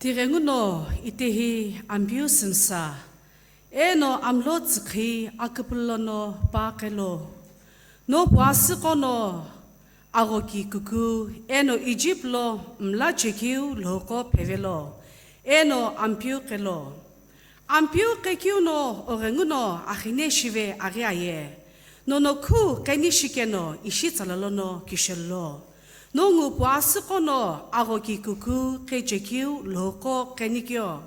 Tirenguno itehi ambiusensa. Eno amlotzki akapulano pakelo. No puasikono agoki kuku. Eno Egyptlo mlachekiu loko pevelo. Eno ampiu kelo. Ampiu kekiu no orenguno ahine shive ariaye. No ku kenishikeno ishitsalalono kishelo. Nongu puasikono agoki kuku kejekiu loko kenikyo.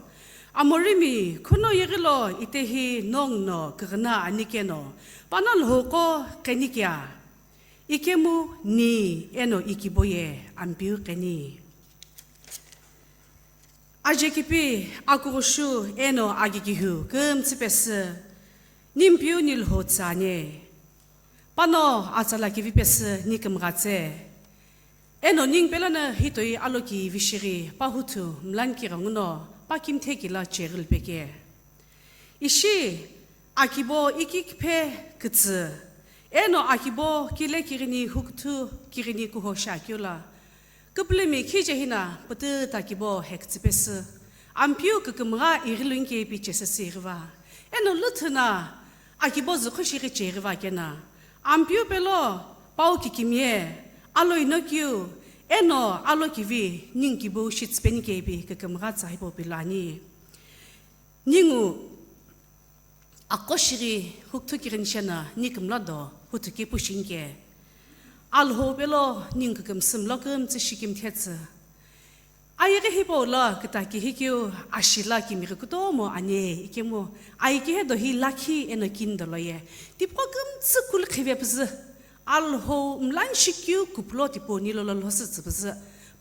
Amorimi kuno yegilo itehi nongno kagana anikeno. Panal hoko kenikya. Ikemu ni eno ikiboye ampiu keni. Ajekipi akurushu eno agigihu kumtsipes nimpiu nilho tsanye. Pano atsala kivipes nikamgatse. Eno ning pelana hitoi aloki vishiri pahutu mlankira nguno pakim tekila cheril peke. Ishi akibo ikikpe kutsu. Eno akibo kile kirini huktu kirini kuho shakyola. Kuplemi kijehina putu takibo hektsipes. Ampiu kukumra irilunke pichesasirva. Eno lutuna akibo zukushiri cherva kena. Ampiu pelo pau kikimye. Alo inokyu, eno alo kivi, ningibu shitspenikebi kakamratsa hibo bilani. Ningu akoshiri huktukirinshana nikamlado hutuki pushinke. Alho belo ningakam simlokam tsishikim tetsa. Ayere hibo la kataki hikyu ashila kimirikutomo anye ikemo aike dohi laki eno kindaloye. Tipokam tsikul khivepz. Alho mlanshikyu kuplo tipo nilolo lositsibz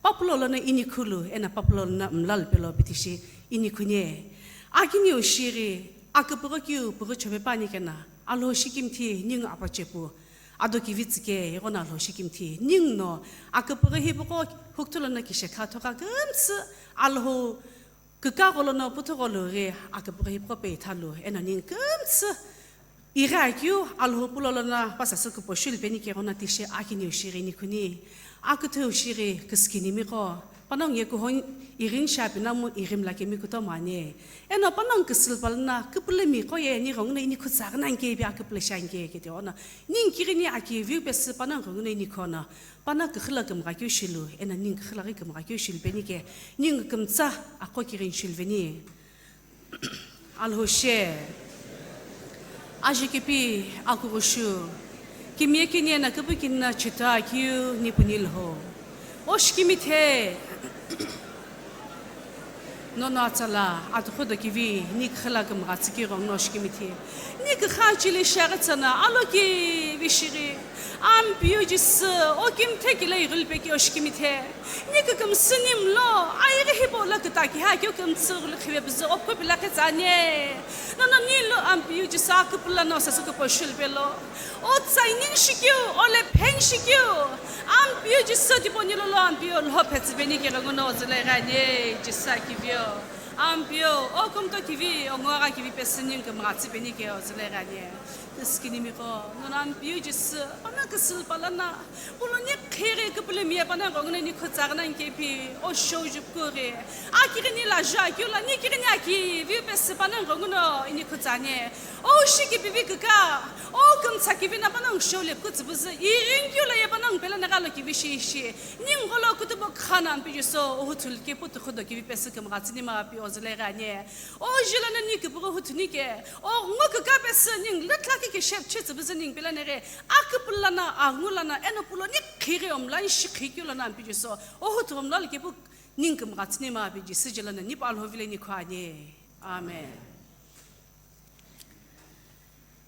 paplo lona inikulu ena paplo na mlal pelo bitishi inikunye akini oshiri akapurokyu puruchobe panikena alho shikimti ning apachepu adoki vitske yona alho shikimti ning no akapurhi buko huktulona kisheka toka gams alho kukagolona putogolore akapurhi prope thalu ena ning gams Irakyu alhopulolana pasasuku poshul penikerona tishe akini ushiri nikuni akutu ushiri kuskini miko panong yekuhon irin shapinamu irim lakemi kutomane eno panong kusilpalna kupulemi koye ni rongne ni kutsagna nge bi akupleshange ketiona nin kirini aki view bes panong rongne ni kona pana khlagam rakyu shilu ena nin khlagam rakyu shil penike nin kumtsa akokirin shilveni alhoshe Ajikipi akurushu. Kimyekini na kupikina chita kiu nipunilho. Oshkimite. Nono atala athudo kivi nik khalagam ratsikirong noshkimite. Nik khachili sharatsana aloki vishiri. Am biujis okim tekila irulpeki oshkimite. Nik kam sinim lo ayre hibola kataki hakyo kam tsurul khwebz opkopila katsanye. Nono nilo am biujis akupla no sasuko poshul belo. O tsainin shikyu ole pen shikyu. Am biujis diponilo lo am biol hopets benikerangono zleranye jisakivyo. Ampio, o comme toi qui vis, on aura qui vit personne comme Ratsi Penike aux Léranier. Ce qui n'est pas, non ampio, je sais, on a que seul palana. Pour le nez créé que pour le mien, pendant qu'on est ni Kotsarna qui puis au show je courais. A qui renie la jaque, la ni qui renie qui vit personne pendant qu'on est ni Kotsanier. Oh, chic et pipi que car. Oh, comme ça qui vient pendant show les coups, vous irringule pendant Pelanara qui vit chez. Nimrolo Kutubo Khanan, puis je saw, oh, tu le qui peut te qui vit personne comme Ratinima. Ozleranye. Oh, jelana nik bro hutnike. Oh, ngok kapesening letlaki ke chef chets bezening belanere. Akpulana angulana enopulo nik khiriom lan shikhikulana bijiso. Oh, hutum lal ke buk ninkum ratsnima biji sijelana nip alhovile ni khanye. Amen.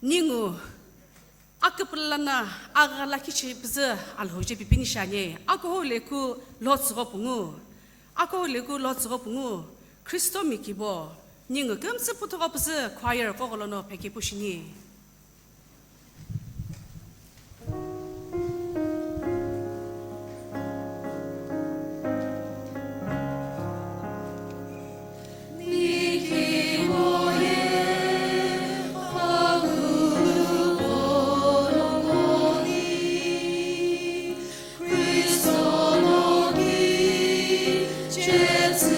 Ningu akpulana agalaki chibze alhoje bipinishanye. Akoholeku lotsropungu. Akoholeku lotsropungu. Kristo mikibo, ningu 금스부터 없어 과열 거걸로너 백기 보시니. Kristo nogi, Jesus.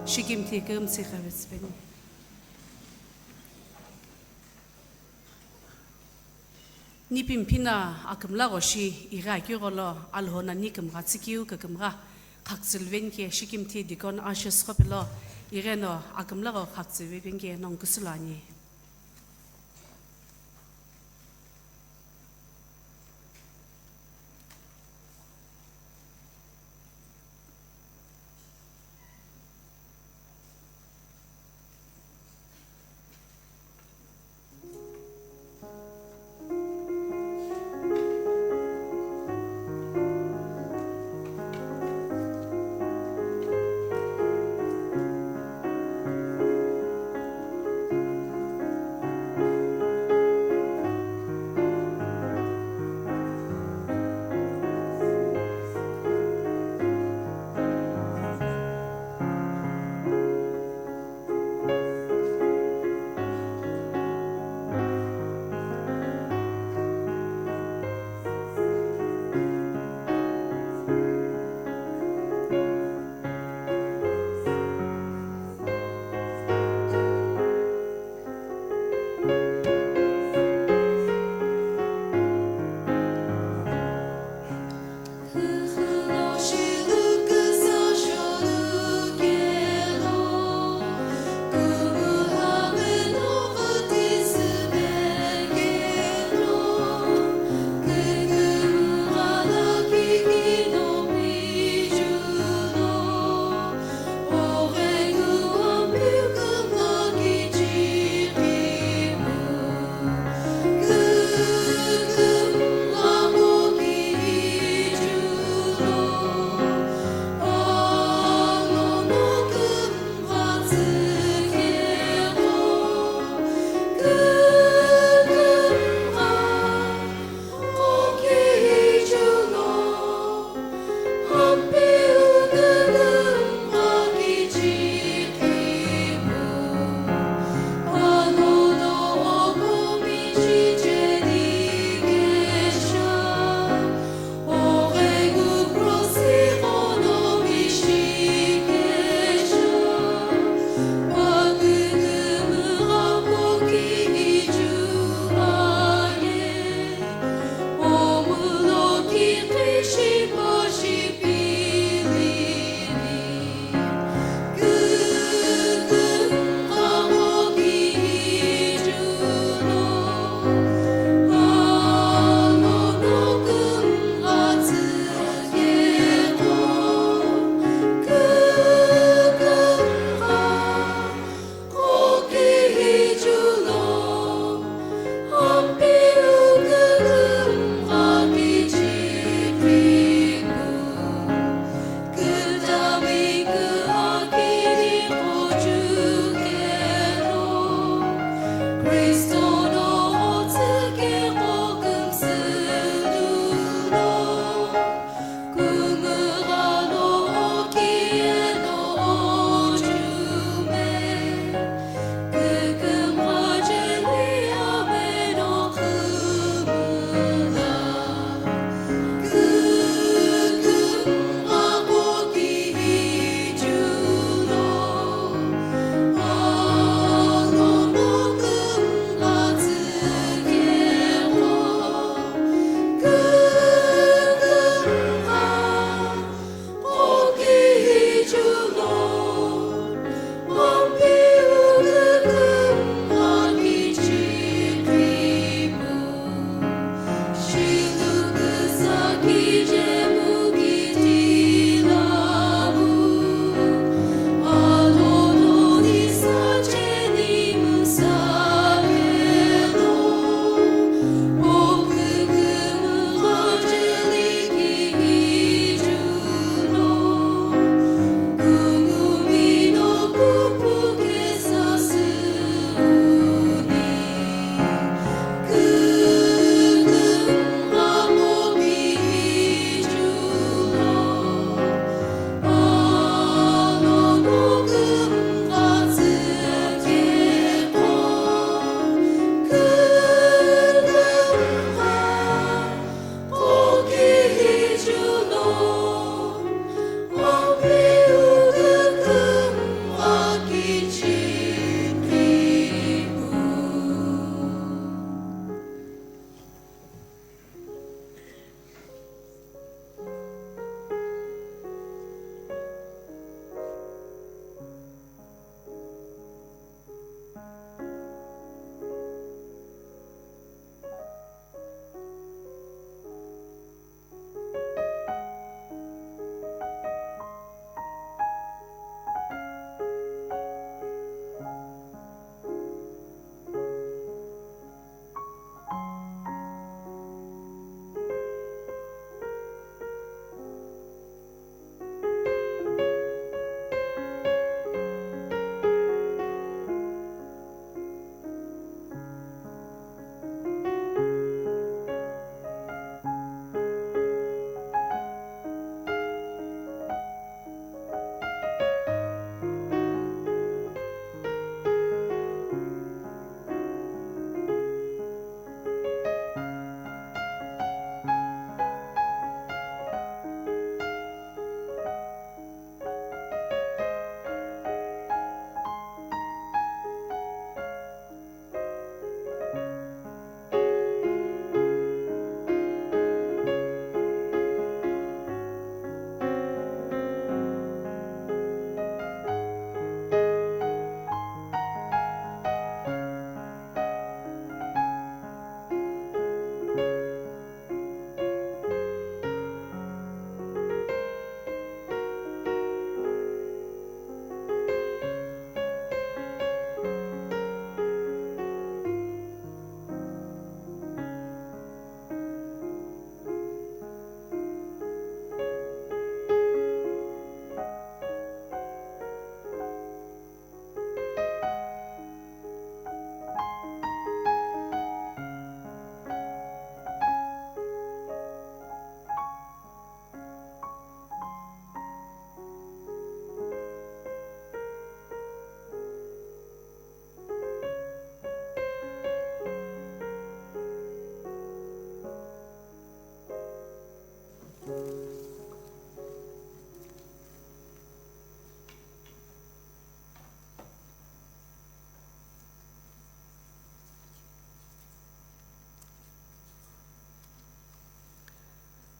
시김티 금시가베스베니 니핀피나 아금라고시 이가교걸로 알호나 니금 가츠기우 그금가 각슬벤게 시김티 디건 아셔스코벨로 이레노 아금라고 각슬벤게 농구슬라니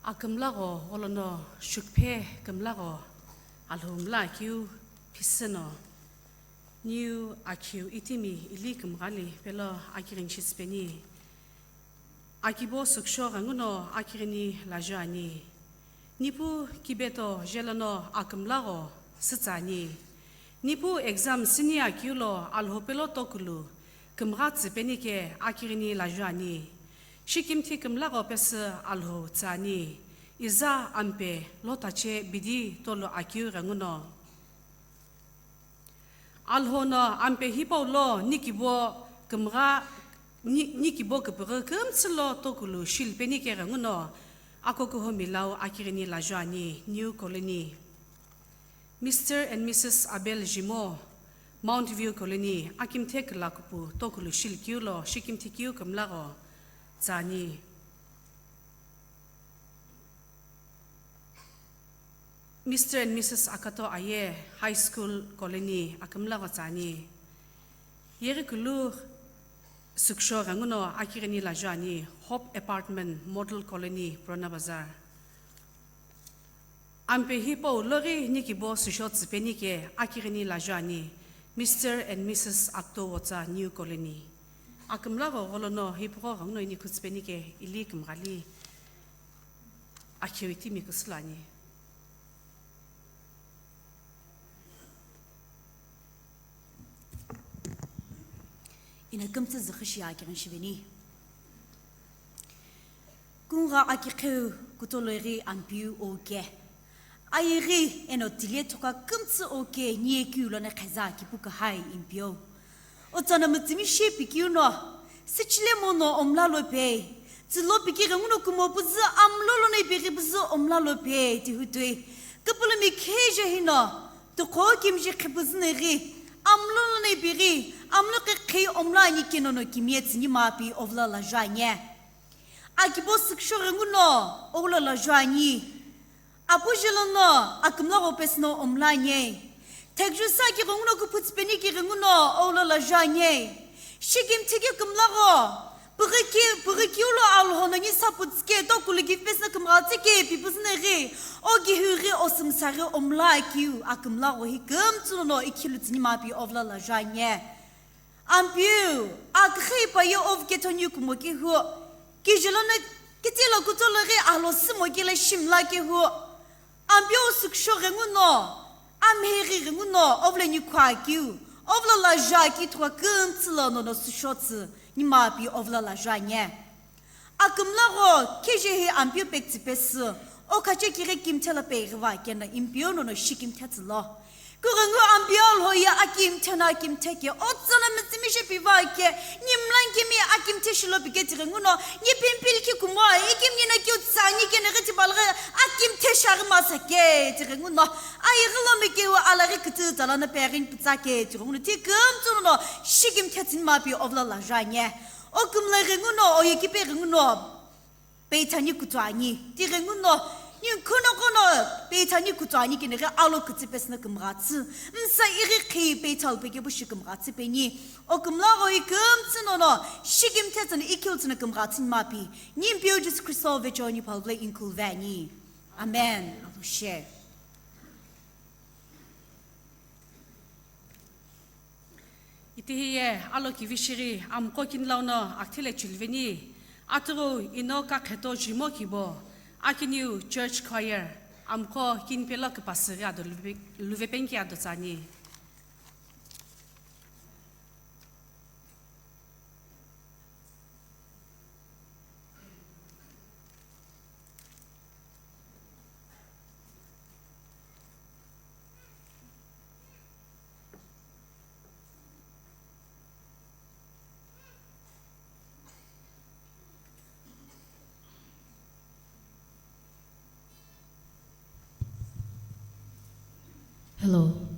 akemlago olono shukpe kemlago alhumla kiu piseno new akiu itimi ili kemgali pelo akirin chispeni akibo suksho ranguno akirini lajani nipu kibeto jelano akemlago sitsani nipu exam sinia kiulo alhopelo tokulu kemratsi penike akirini lajani shikimti kemlago pes alho tsani iza ampe lotache bidi tolo akiu ranguno alho no ampe hipo lo nikibo kemra nikibo kepere kemtslo tokulu shil penike ranguno akoko milau akirini lajani new colony Mr. and Mrs. Abel Jimo, Mount View Colony, Akim Tek Lakupu, Tokulu Shil Kiulo, Shikim Tikiu Kamlago, Zani. Mr. and Mrs. Akato Aye, High School Colony, Akamlago Zani. Yerikulu Suksho Ranguno, Akirini Lajani, Hope Apartment, Model Colony, Prona Bazar. Ampe hipo lori nikibo sushot penike akirini lajani Mr. and Mrs. Akto Wata New Colony akamlago holono hipo rangno ini kutspenike ili kamgali akiwiti mikuslani ina kamta zakhishi akirin shibeni kunga akikhu kutolori ampiu oke Airi enotilie toka kumtsu oke niekiulo na kaza kipuka hai impio. Otana mutimi shepi kiuno. Sichile mono omlalo pe. Tilo pikira uno kumo buzu amlolo na ibiri buzu omlalo pe ti hutui. Kapula mi keja hino. Toko kimji kibuzuneri. Amlolo na ibiri. Amlo ke omla ni kinono kimiet ni mapi ovla la janye. Akibo sikshore uno ovla la janye. Apujelono akumlago pesno omlanye tegjusa ki ronguno kuputspeni ki ronguno ola la janye shigim tigi kumlago buriki ulo alhono ni saputske to kuligi pesna kumratike pipusneri ogi huri osumsare omlakiu akumlago hikumtsuno ikilutni mapi ovla la janye ampiu akhipa yo ovgetonu kumoki hu kijelona kitilo kutolere alosimo kile shimla ki hu Ambio suksho renguno, amheri renguno, ovle ni kwa kiu, ovla la jaki twa kuntslo no sushotsu, ni mapi ovla la janye. Akumlaro, kejehe ambio pekti pesu, o kache kire kim tela perva kena impio no shikim tetzlo. Kurangu ambio hoya akim tena akim teke, otsana mtsimishe pivake, ni mlanki mi akim teshilo piketi renguno, ni pimpil ki kumwa, ikim ni na ki utsani kene reti balre, akim teshar masake, tirenguno, ayirlo mi ki wa alari kutu talana perin pitsake, tirenguno, tikum tsuno, shikim tetzin mapi ovla la janye. Okum la renguno, o yekipe renguno, peitani kutuani, tirenguno, Yung kono betani kutani kinere alo kutipesna kumratsi msa iri ki betal bege bu shikumratsi beni okumla oi kumtsino shigim tetan ikiltsna kumratsin mapi nim biogis crystal vejoni palble inkulvani amen alo share itiye alo ki vishiri am kokin launa aktile chulveni atro ino ka kheto jimo kibo Akinu Church Choir, amko kin pelok pasria do luvepenki ado tsani. Hello.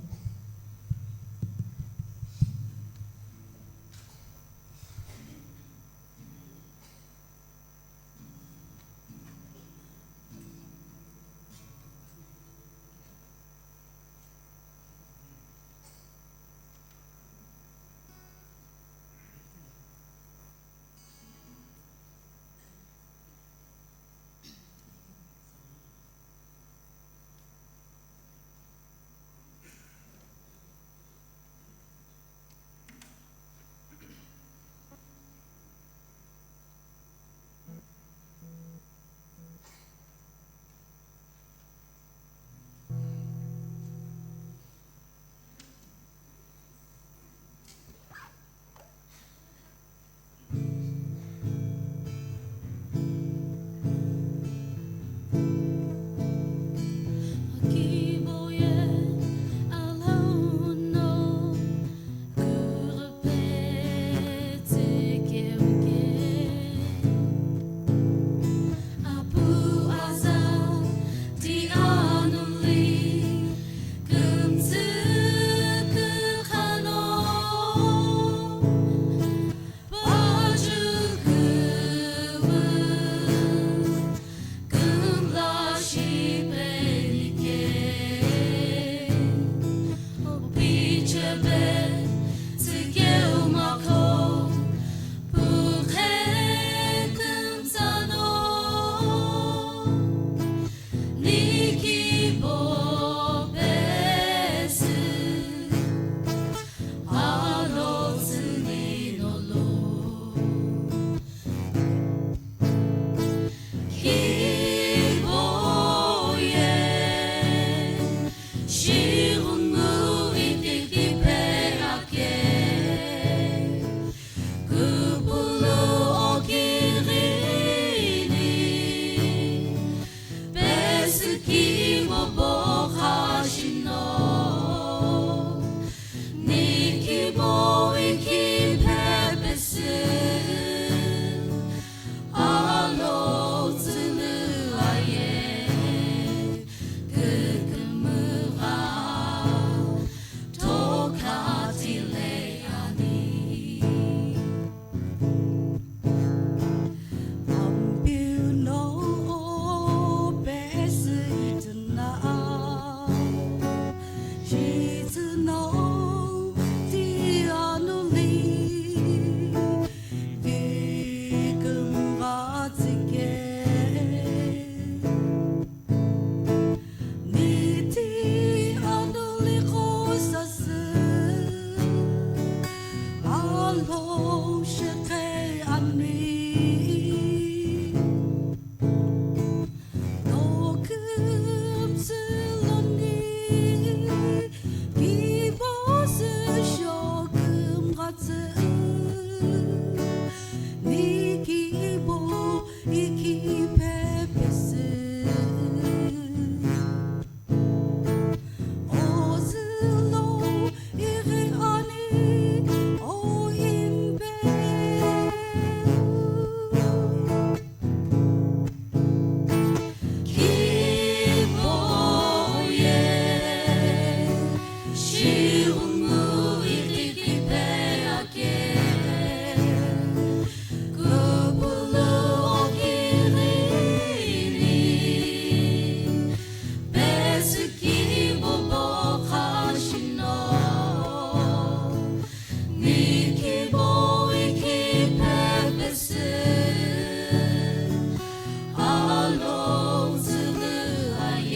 Along to the aye,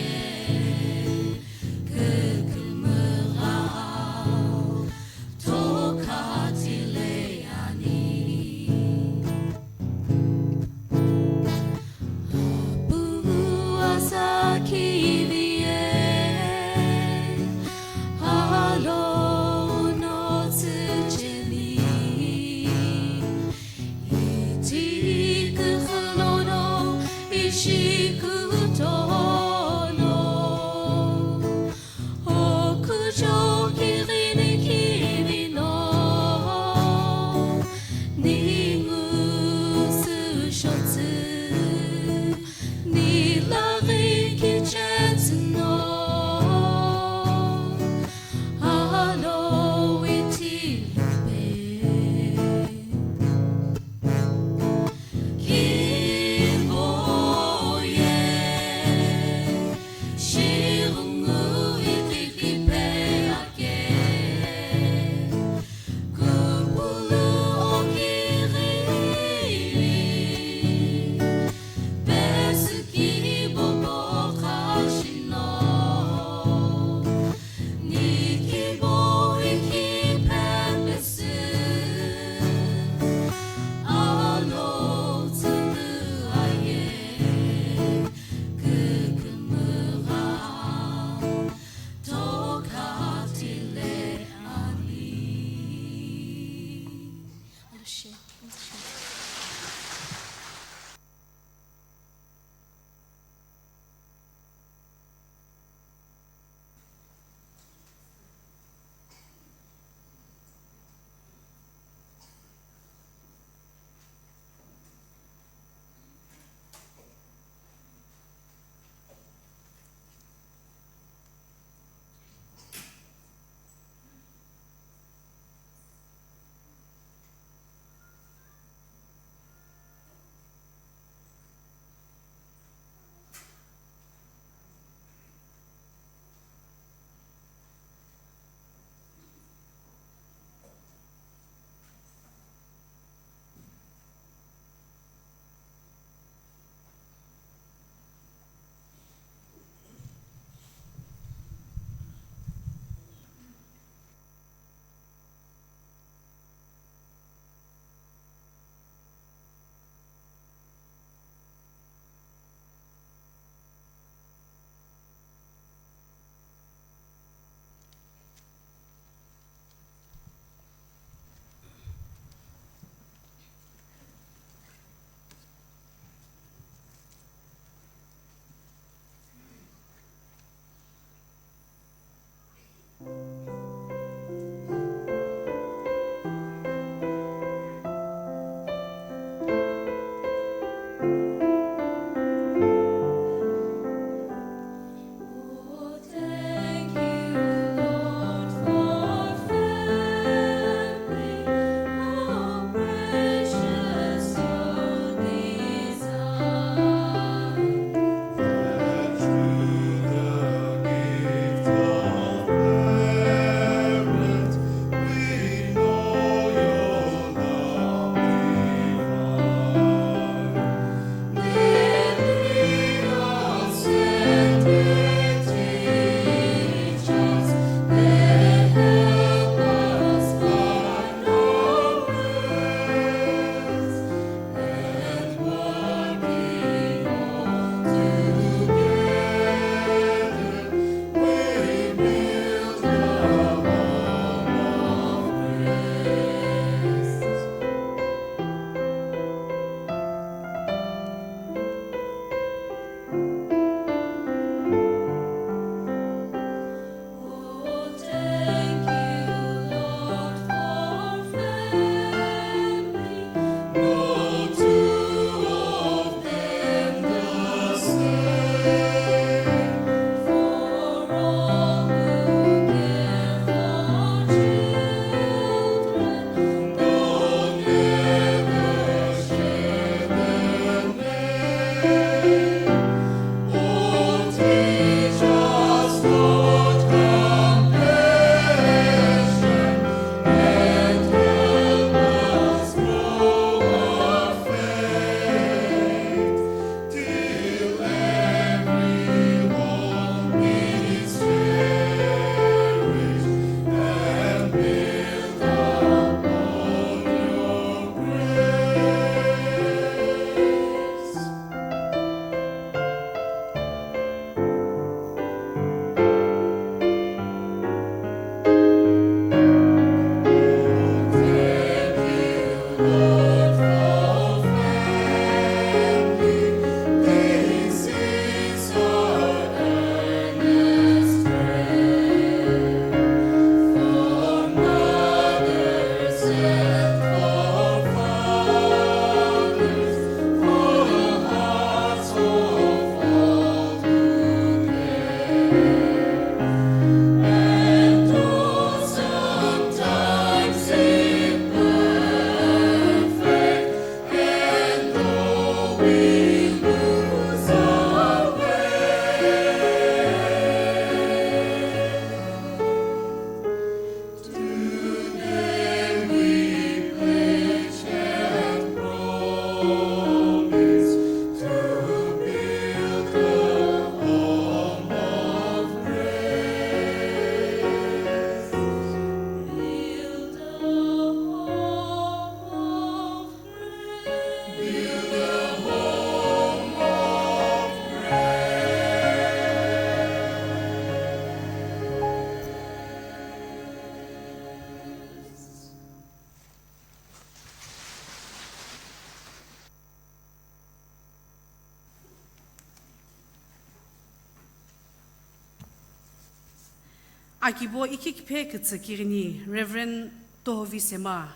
Akibo ikikpe kitsikirni Reverend Tohovi Sema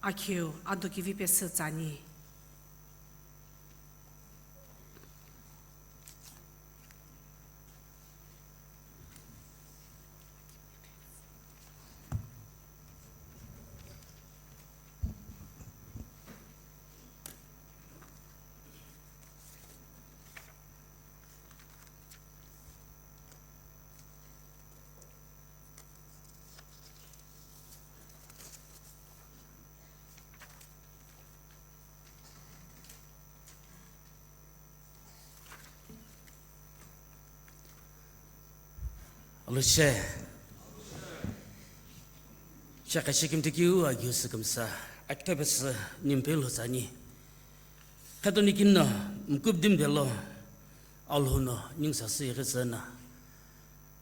Akio Adokivi Pesani. Alushe, shaka shikim tikiu agius kamsa, aktabas nimpel hosani. Katonikinna mukubdim bello, alhuno ning sasi resana.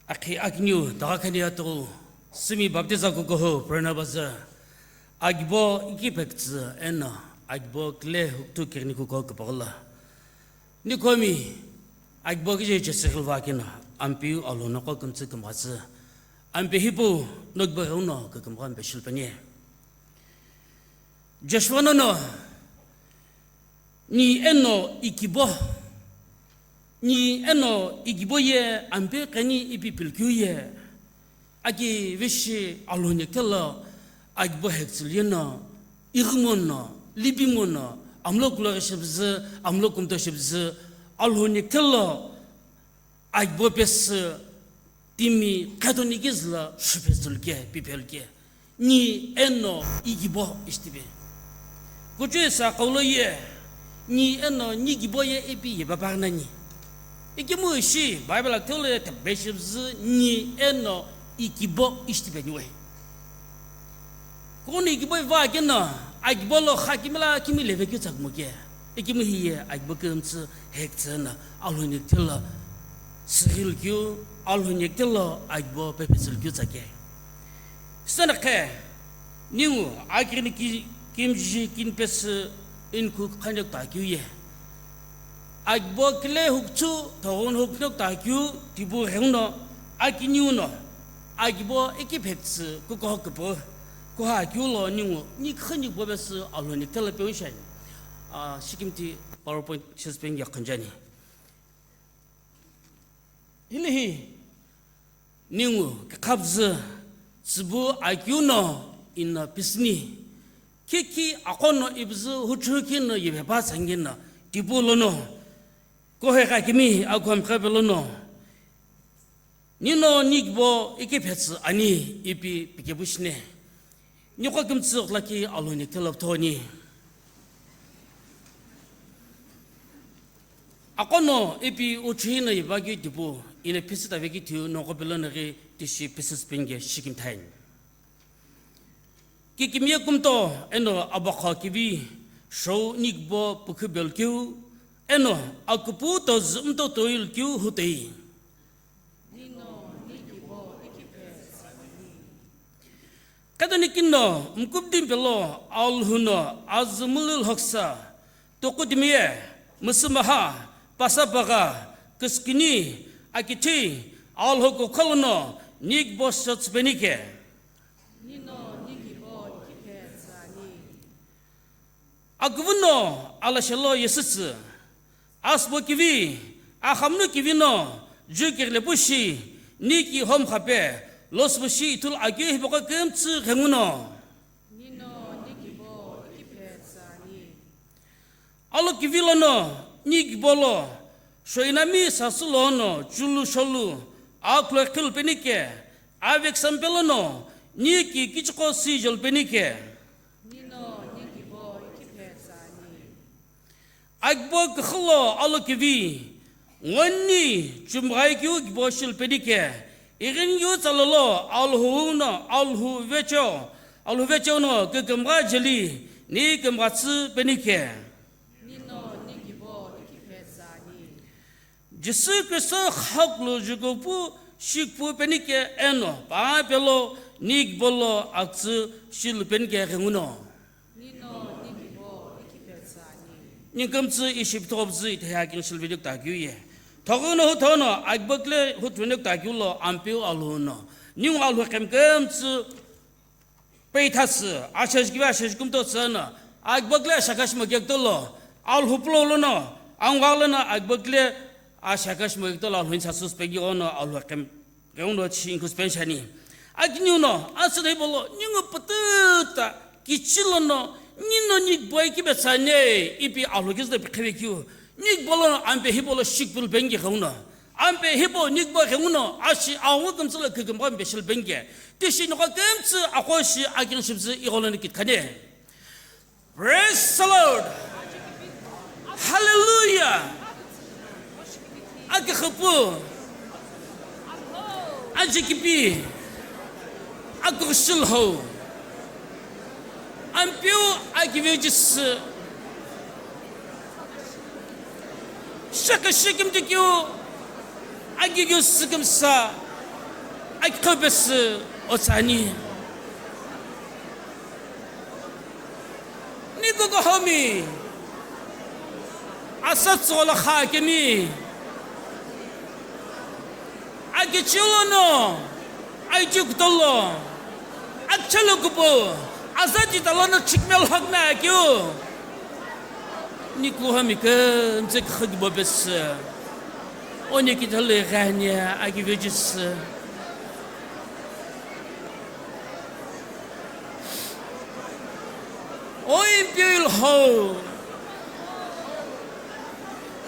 Akhi agnew dakaniato simi baptiza kukoho pranabaza. Agbo ikipekts enna agbo kle huktu kirniku kokapala. Nikomi agbo gije chesilvakina. Ampiu alona ko kumtse kumase ampe hipo nogbaruno ko kumran beshilpanye Joshua no ni eno ikibo ye ampe kani ipipilkuye agi wishi alone kala agbo hexiliana irmono libimono amloklo shibze amlokumto shibze alone kala Agbo pes timi katonikizla şüphezülke pipelke ni enno igibo istibe Kucu sa kawloye ni enno ni giboye epi babarnani Ikimu shi Bible aktole tabeshibz ni enno igibo istibe niwe Kuni igibo va gena agbo lo hakimla kimi leveki takmuke Ikimu hiye agbo kımsı hektsena aluniktela Sihilkyu alhunyekelo agbo pepesilkyu zake. Sanake ningu agrini kimji kinpes inku kanyak takyu ye. Agbo kle hukchu tawon huknok takyu tibu hengno akinyu no agbo ekipeks kukohokpo kuhakyu lo ningu ni khanyuk bobes alhunyekelo peushan. Shikimti PowerPoint shispeng yakanjani. Hilihi ningu kabz zibu agyuno ina pisni kiki akono ibzu huchukin yeba sangina tibulono kohe kakimi akwam kabelono nino nigbo ikipets ani ipi pikebushne niko kimtsu laki aloni telaptoni akono ipi uchina yebagi tibu ina pisita veki tiu noko belonari tishi pisis pinge shikim tain. Kikimia kumto eno abakha kibi show nikbo pukibel kiu eno akupu to zumto toil kiu hutei. Kadanikinno mkubdim pelo alhuno azmulul hoksa tokudimiye musmaha pasabaga kiskini Akiti alhoko kolono nik bossot benike Nino nikibo kipezani Agvuno ala shalo yesus asbo kivi ahamnu kivino jukir le bushi niki hom khape los bushi tul age boko kemtsu khenguno Nino nikibo kipezani Alo kivilono nik bolo Shoinami sasulono chulu sholu aklo khil penike avek sampelono niki kichko sijol penike Nino nikibo ikipezani Agbo khlo alo kivi ngoni chumrai kyu boshil penike irin yu salolo alhu vecho no kekamra jeli ni kamratsu penike Jesu Christ haklo jugopu shikpu penike eno pa pelo nik bolo aksu shil penike renguno Nino nikibo ikipezani Ninkamtsu ishiptobzu itayakin shilviduk tagyuye 더구나 더나 아이버클레 후트네 다기울로 암피오 알로노 닝 알로 겜겜츠 베이타스 아셔지기와 아셔지금도 쓰나 아이버클레 샤카시 먹격돌로 알후플로로노 안갈로나 아이버클레 아샤카시 먹격돌로 알훈사스 베기오노 알로 겜 게오노 친구스 펜샤니 아기뉴노 아스데볼로 닝어 뿌뜨다 기칠로노 니노니 보이키베사네 이비 알로기스데 베케베큐 닉 볼로 안베 히볼로 식불 뱅게 가우나 안베 히보 닉 보 가우나 아시 아우 금슬 그금 밤 베실 뱅게 뜻이 너가 금스 아고시 아긴 십스 이걸로 느끼 가네 Praise the Lord Hallelujah 아기 khpu 아지키비 아고 실호 안뼈 아기 베지스 Shaka shikim de kyo agi yo sigim sa agi khabes osani ni go homi asat sola khakemi agi chulono agi gdolo achalo kubo azati talona chikmel hagna kyo Никлуха мика мзек хагба бес они кидали ганя аги вежис ой пил хо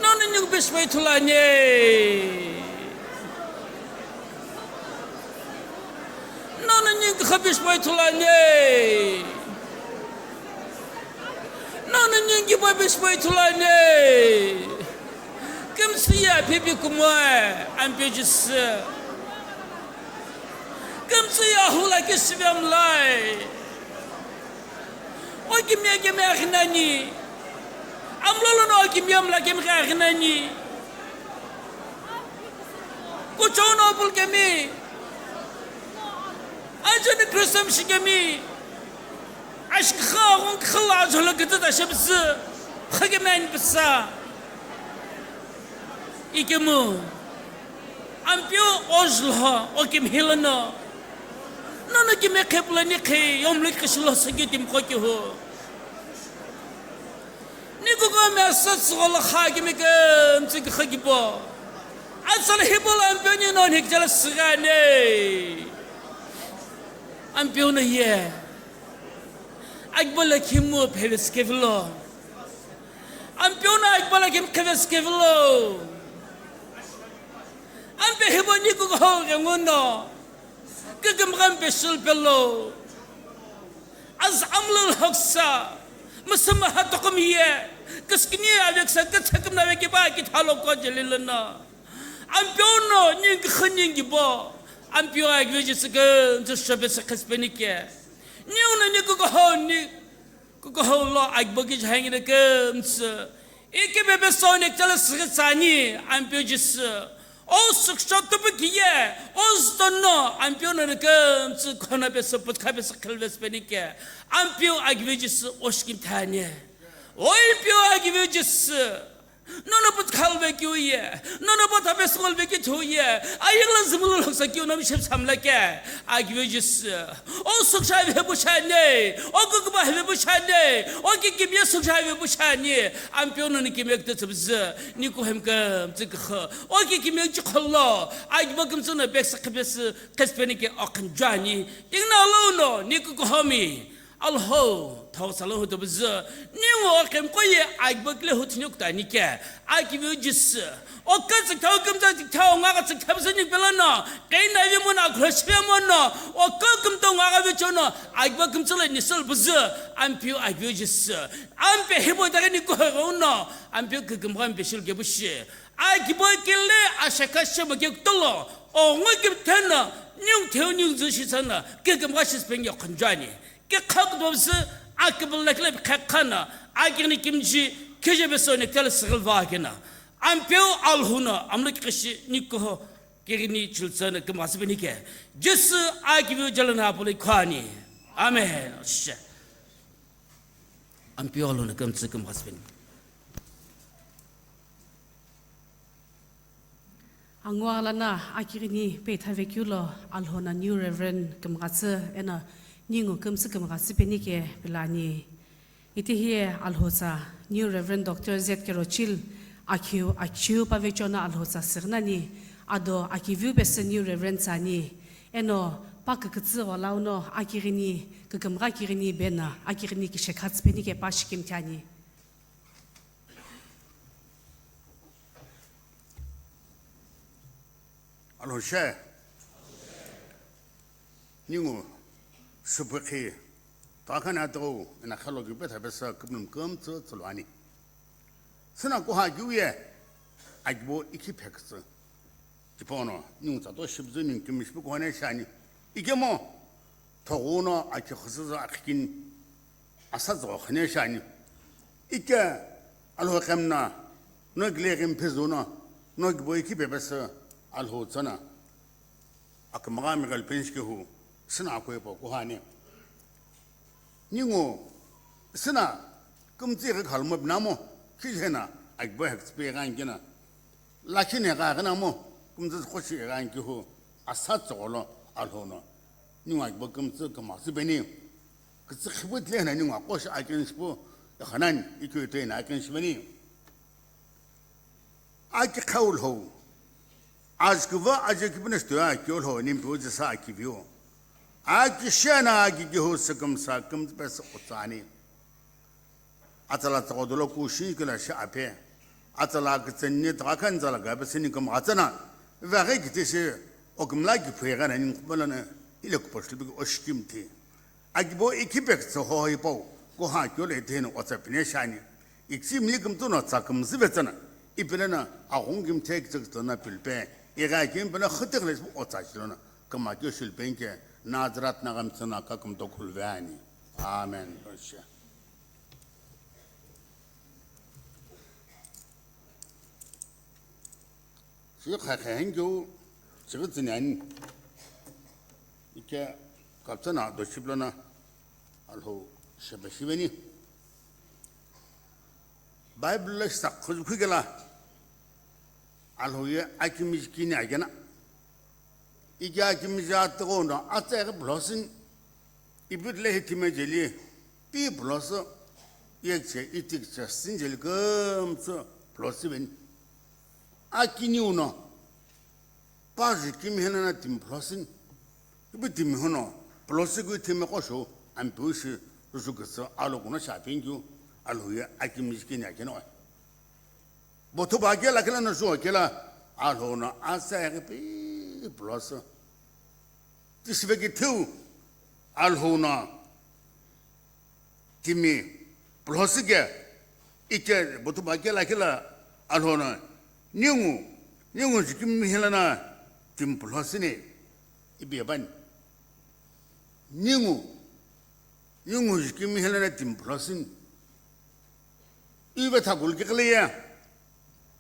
нон нюг бес вайтулане нон нюг хабес вайтулане Nana nyingi babe spaitulane Kim siya pipi kumwa Ampejis Kim siya hula kisibam lai O kimya kimya akhinani Amlolo no kimya mla kimya akhinani Kuchono apul kemi Ajani krisam shikemi عشق خاون خلا عجلة قدرت أشبس خجمان بسا إكمو أمبيو أجلها أكيم هيلنا نانا كيم يقبلني كي يوم لك شلون سجيت مخوكيه نيكو قام أساس والله خاجم كم تيجي خجبا أصل هبل أمبيو نون هيك جلس سجاني أمبيو نيه أقبل كيمو بهذس كيفلو أمبيونا أقبل كيم كيفس كيفلو أمبي هبوني كوكو يمونا كم غم بشل بلو أز عمل الحقسا مسمى هتقوم هي كسكني عليك سكت حكمنا وكيبا كتحلو كجللنا أمبيونا نيك خنين جبا أمبيو أقبل سكن تشبه سكسبنيكه Niuna ni kuko lo agbogij hanging the gums. Ike bebe sonic tell us sani, I'm pugis. Oh, success to be here. Oh, don't know. I'm pure the gums, conabes of cabis calves penike. I'm pure agvigis oskim tanya. Oh, pure agvigis. None of but Calvec you ye, none of but a vessel vicket who ye. I will looks like you know ships I'm like I give you just oh subscribe Bushane, oh go by Bushane, oh give me a subscribe Bushane. I'm pioneering to make the observe. Nico him come to her, oh give me a chocolate. I welcome to the best Caspenica or Conjani. You know, no, Nico Homi. Alho, Tosalo to Bazaar. New can quay, I buckle Hutnukta Nika. I give you just oh, cuts a token that the town Magas and Capsani Bellana, Gain Avimona, Crashmona, or Kokum Dong Aravichona. I welcome to let Nisel Bazaar. I'm pure, I give you just I'm Pehebo Darenico, I'm pure Kukumban Bishil Gabushi. I give a killer, Ashakasha Magitolo, or Wicked Tenor, New Town New Zushisana, Gigamash Spring your Conjani. كخدوبس أكبر لك لب كخنا أجني كمجي كجبسوني كل سغلواجنا أم بيو الهنا أملك كشي نيكو كيرني تشلسنا كماسبني كه جس أجيبو جلنا بولي خاني آمين أم بيو الهنا كم سكماسبني Angwalana akirini pethaveculo alhona new reverend kamgatse ena ningu kamse kamgatse penike pelani iti here alhosa new reverend dr z kerochil akyu pavechona alhosa sirnani ado akivu bese new reverend sani eno pakakatse walauno akirini kakamga akirini bena akirini kishekhatse penike pashikim tani 알로셰 닝우 슈퍼키 다카나도 나 칼로기 베타베서 급는 검저 줄와니 스나 고하규에 아이보 이키펙스 디포노 닝우 자도 십즈닝 김미스부 고네 샤니 이게 뭐 더오너 아키 허스서 아킨 아사조 khne 샤니 이게 알로 켐나 너글레김 페조나 너기보 이키베베서 알호잖아 아까 마감이갈 벤시케후 스나 고해보 고하네 닝오 스나 금지가 갈모 나모 키제나 아이보 엑스페간기나 라키네가 가나모 금지 호시가 안기후 아사조로 알호노 닝와 아이보 금지 그마스베니 그치 히부틀레나 닝와 고시 아겐스부 하난 이교테나 아겐스베니 아키 카울호 아즈그와 아즈기브네스도야 교로 님부즈사 아키비오 아키샤나 아기기호 스금사 금베스 오타니 아탈라 토돌로 쿠시클라 샤페 아탈라 그센니 다칸잘라 가베스니 금 아타나 바게 기티시 오금라기 페가나 님블라나 일렉 퍼슬비 오시킴티 아기보 이키백스 호이보 고하 교레 데는 오차피네 샤니 익심리 금도나 차금스베잖아 이별나 아홍김 택적도나 빌베 이가긴 버나 흩득을 오차시로나 그마 교실 뱅게 나즈랏 나감스나 가끔 또 굴베아니 아멘 러시아 시카행교 저거즈냐니 이게 갑자나 도시블로나 알호 샤바시베니 바이블을 싹 그게라 알호에 아키미스키니 아게나 이게 아키미자트고나 아테가 블러싱 이브르레 히티메젤리 비 블러스 예체 이틱체 신젤 검서 블러스벤 아키니우나 바지 김헤나나 팀 블러싱 이브 팀호노 블러스 그 팀에 거쇼 안 부시 루스그서 알로구나 샤핑주 알호에 아키미스키니 아게나 보토바게라 그라나 조게라 알호나 아사르비 플러스 티스베기 투 알호나 팀이 플러스게 이게 보토바게라 그라 알호나 닝우 지금 헬라나 팀 플러스니 이비반 닝우 지금 헬라나 팀 플러스니 이베 다 굴게클이야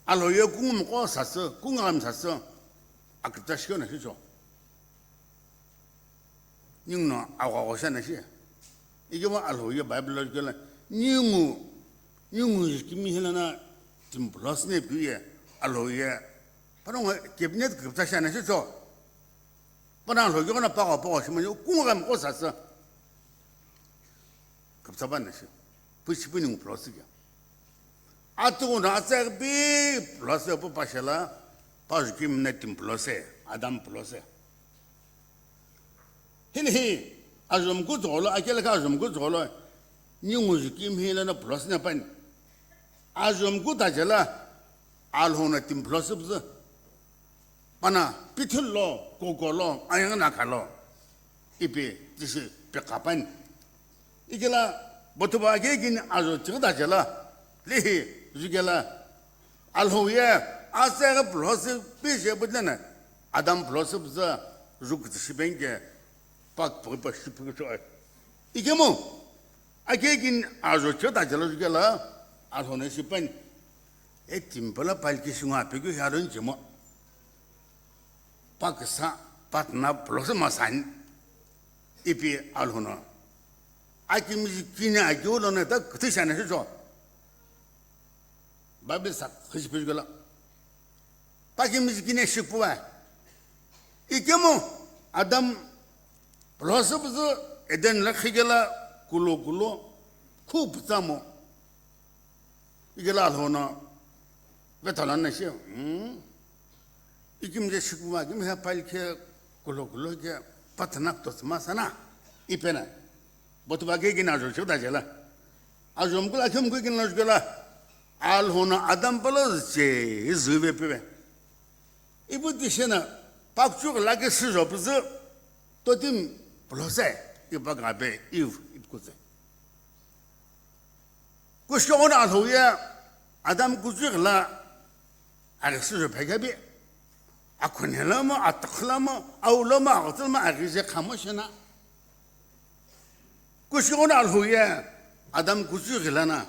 알로에 궁은 거 샀어 궁감 샀어 아그다 시간에 해줘 닝노 아와오샤나시 이게 뭐 알로에 바이블을 걸라 닝우 지금 헬라나 팀 플러스네 비에 알로에 바로 개빈넷 급자 시간에 해줘 바로 알로에가 빠가 싶으면 궁감 거 샀어 급사반나시 부시부닝 플러스게 아뜨고 나서 비 플러스 뽑아셔라 파즈김 네팀 플러스 아담 플러스 힐히 아좀 고돌아 아kel가 좀 고돌아 닝우지 김히라나 플러스나 반 아좀 고다절라 알호나 팀 플러스 부서 바나 비틀로 고고로 아양나 갈로 이비 지시 백가반 이게라 보토바게긴 아주 저다절라 리히 주게라 알호에 아세가 플러스 비셰부드나 아담 플러스 부자 죽지시뱅게 박 버버시프죠 이게 뭐 아게긴 아주 저다절로 주게라 알호네 시반 에 팀벌라 발기숭아 비교 하던 지뭐 박사 patna plus masan ipi alhono akimi kina ajolo na ta kthishana so babe sak khishpigala 빠짐이 기네 식부와 이게 뭐 아담 플러스부터 에덴 라키겔라 굴로굴로 쿠부자모 이게 라호나 왜 달았나시요? 이게 이제 식부와 김 해팔게 굴로굴로 이게 파트낙도 스마사나 이페나 보트바게 기나죠 저다젤라 아좀글 아좀글 기나죠라 알호나 아담 플러스 제 즈베페 이부디시나 박주가 라게 스죠 부즈 또팀 플러스 이바가베 이브 입고세 고쇼나 알호야 아담 구즈글라 아르스죠 베가비 아쿠넬라마 아타클라마 아울라마 어틀마 아기제 카모시나 고쇼나 알호야 아담 구즈글라나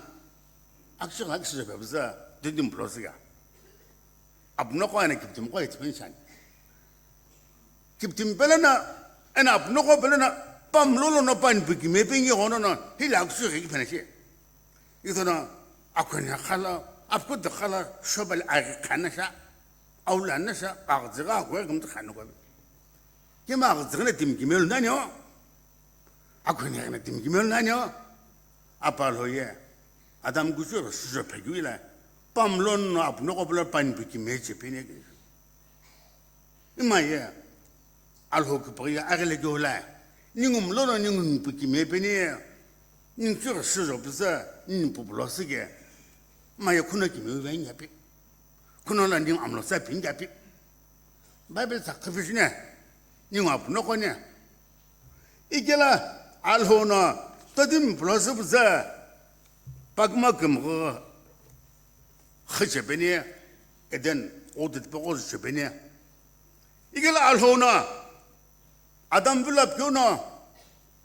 악수가 악수죠 배부자 되든 플러스가 abnoko ana kiptim ko expansion kiptim belana ana abnoko belana pam lolo no pan bigi me pingi hono no hilak su ri penashi idona akona khala afko dakhala shobal agi kanasha awla nasha agziga ko gum khanu ko kima agzigna tim gimel nanyo akona na tim gimel nanyo apal hoye adam gusu su pegila pamlon no abnoko bla pan biki meche pene imaye alho ko priya agle gola ningum lono ningum biki me pene ning sur suro bza ning popolo sige maye kuna ki me wen yapi kuna la ning amlo sa pin yapi bible sacrifice ne ning abnoko ne igela alho no todim plus bza pagma kumgo خشبني إذن قودت بقوز شبني يقول الهونا أدم بلا بيونا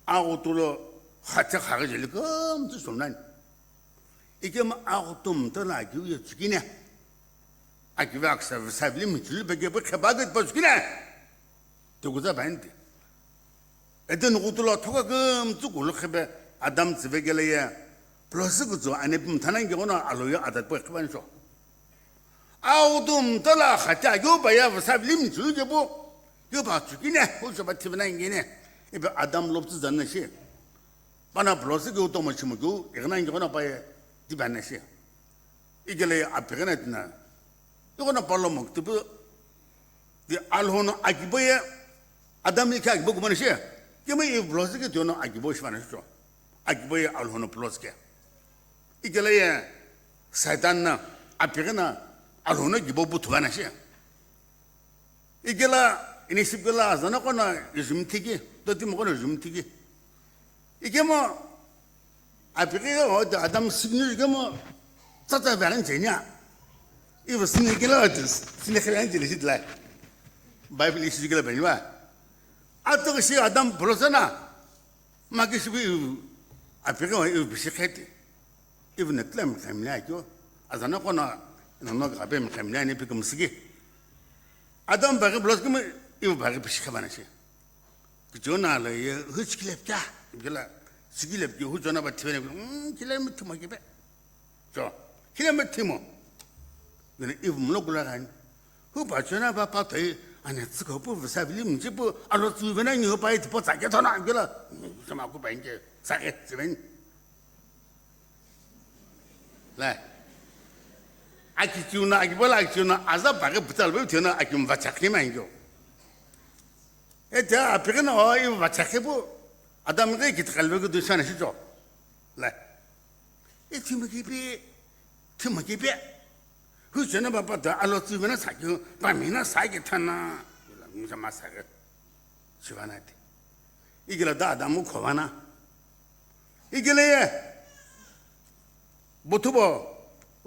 أغطلو خاتك خارج لكم تسولنان يقول ما أغطم تلا جو يتسكينه أكيد أكثر سابلي مثل بجيب خباقت بسكينه تقول بعندي إذن غطلو توكم تقول خب أدم تبغليه بلس كذو أنا بمتنان جونا ألويا عدد بقبان شو أودم طلع خطأ يوبا يا فساب لم تلجبو يوبا تكينه هو شو بتفنان جينه يبقى أدم لبت زنا شيء أنا بلس كذو توما شمجو إغنان جونا باي تبان شيء إجلي أبغنتنا يونا بالله مكتوب دي ألهون أجيبه أدم يك أجيبه كمان شيء كم يبلس كذو نا أجيبه شو شو أجيبه ألهون بلس كه إجلي سيدنا أبغنا alhona gibo butugana she igela inisibgela azana kona jumtigi doti mokona jumtigi igemo apige o adam signu igemo tata baran jenya ibo sinigela atis sinigela jeli sidla bible isigela benwa ato shi adam brosana magishbi apige o bishiketi ibn tlam khamlajo azana kona نحن قابين من خملاني بكم سجى أدم باقي بلوز كم يو باقي بشيء خبرنا شيء كجونا على هوش كلاب تاه يقولا سجى لب هو جونا بتفني كلام متما كبه شو كلام متما يعني إيه ملوك لغان هو بجونا بابا أنا تسكوبو بسافلي منجبو على تسوينا يهو باي تبغى ساكت هنا يقولا سماكو باينك ساكت سبين لا أكيدنا أكيبلا أكيدنا عذاب بعك بتال بيتنا أكيم بتشكل ما ينجو إذا أبغينا هاي بتشكل بو أدم غير كتقلبه كدوسان شجوا لا تيم كيبي هو جنا بابا ده على تسوينا ساكت بامينا ساكت هنا لا مش ما ساكت شو أنا دي يقول ده أدمو كوانا يقول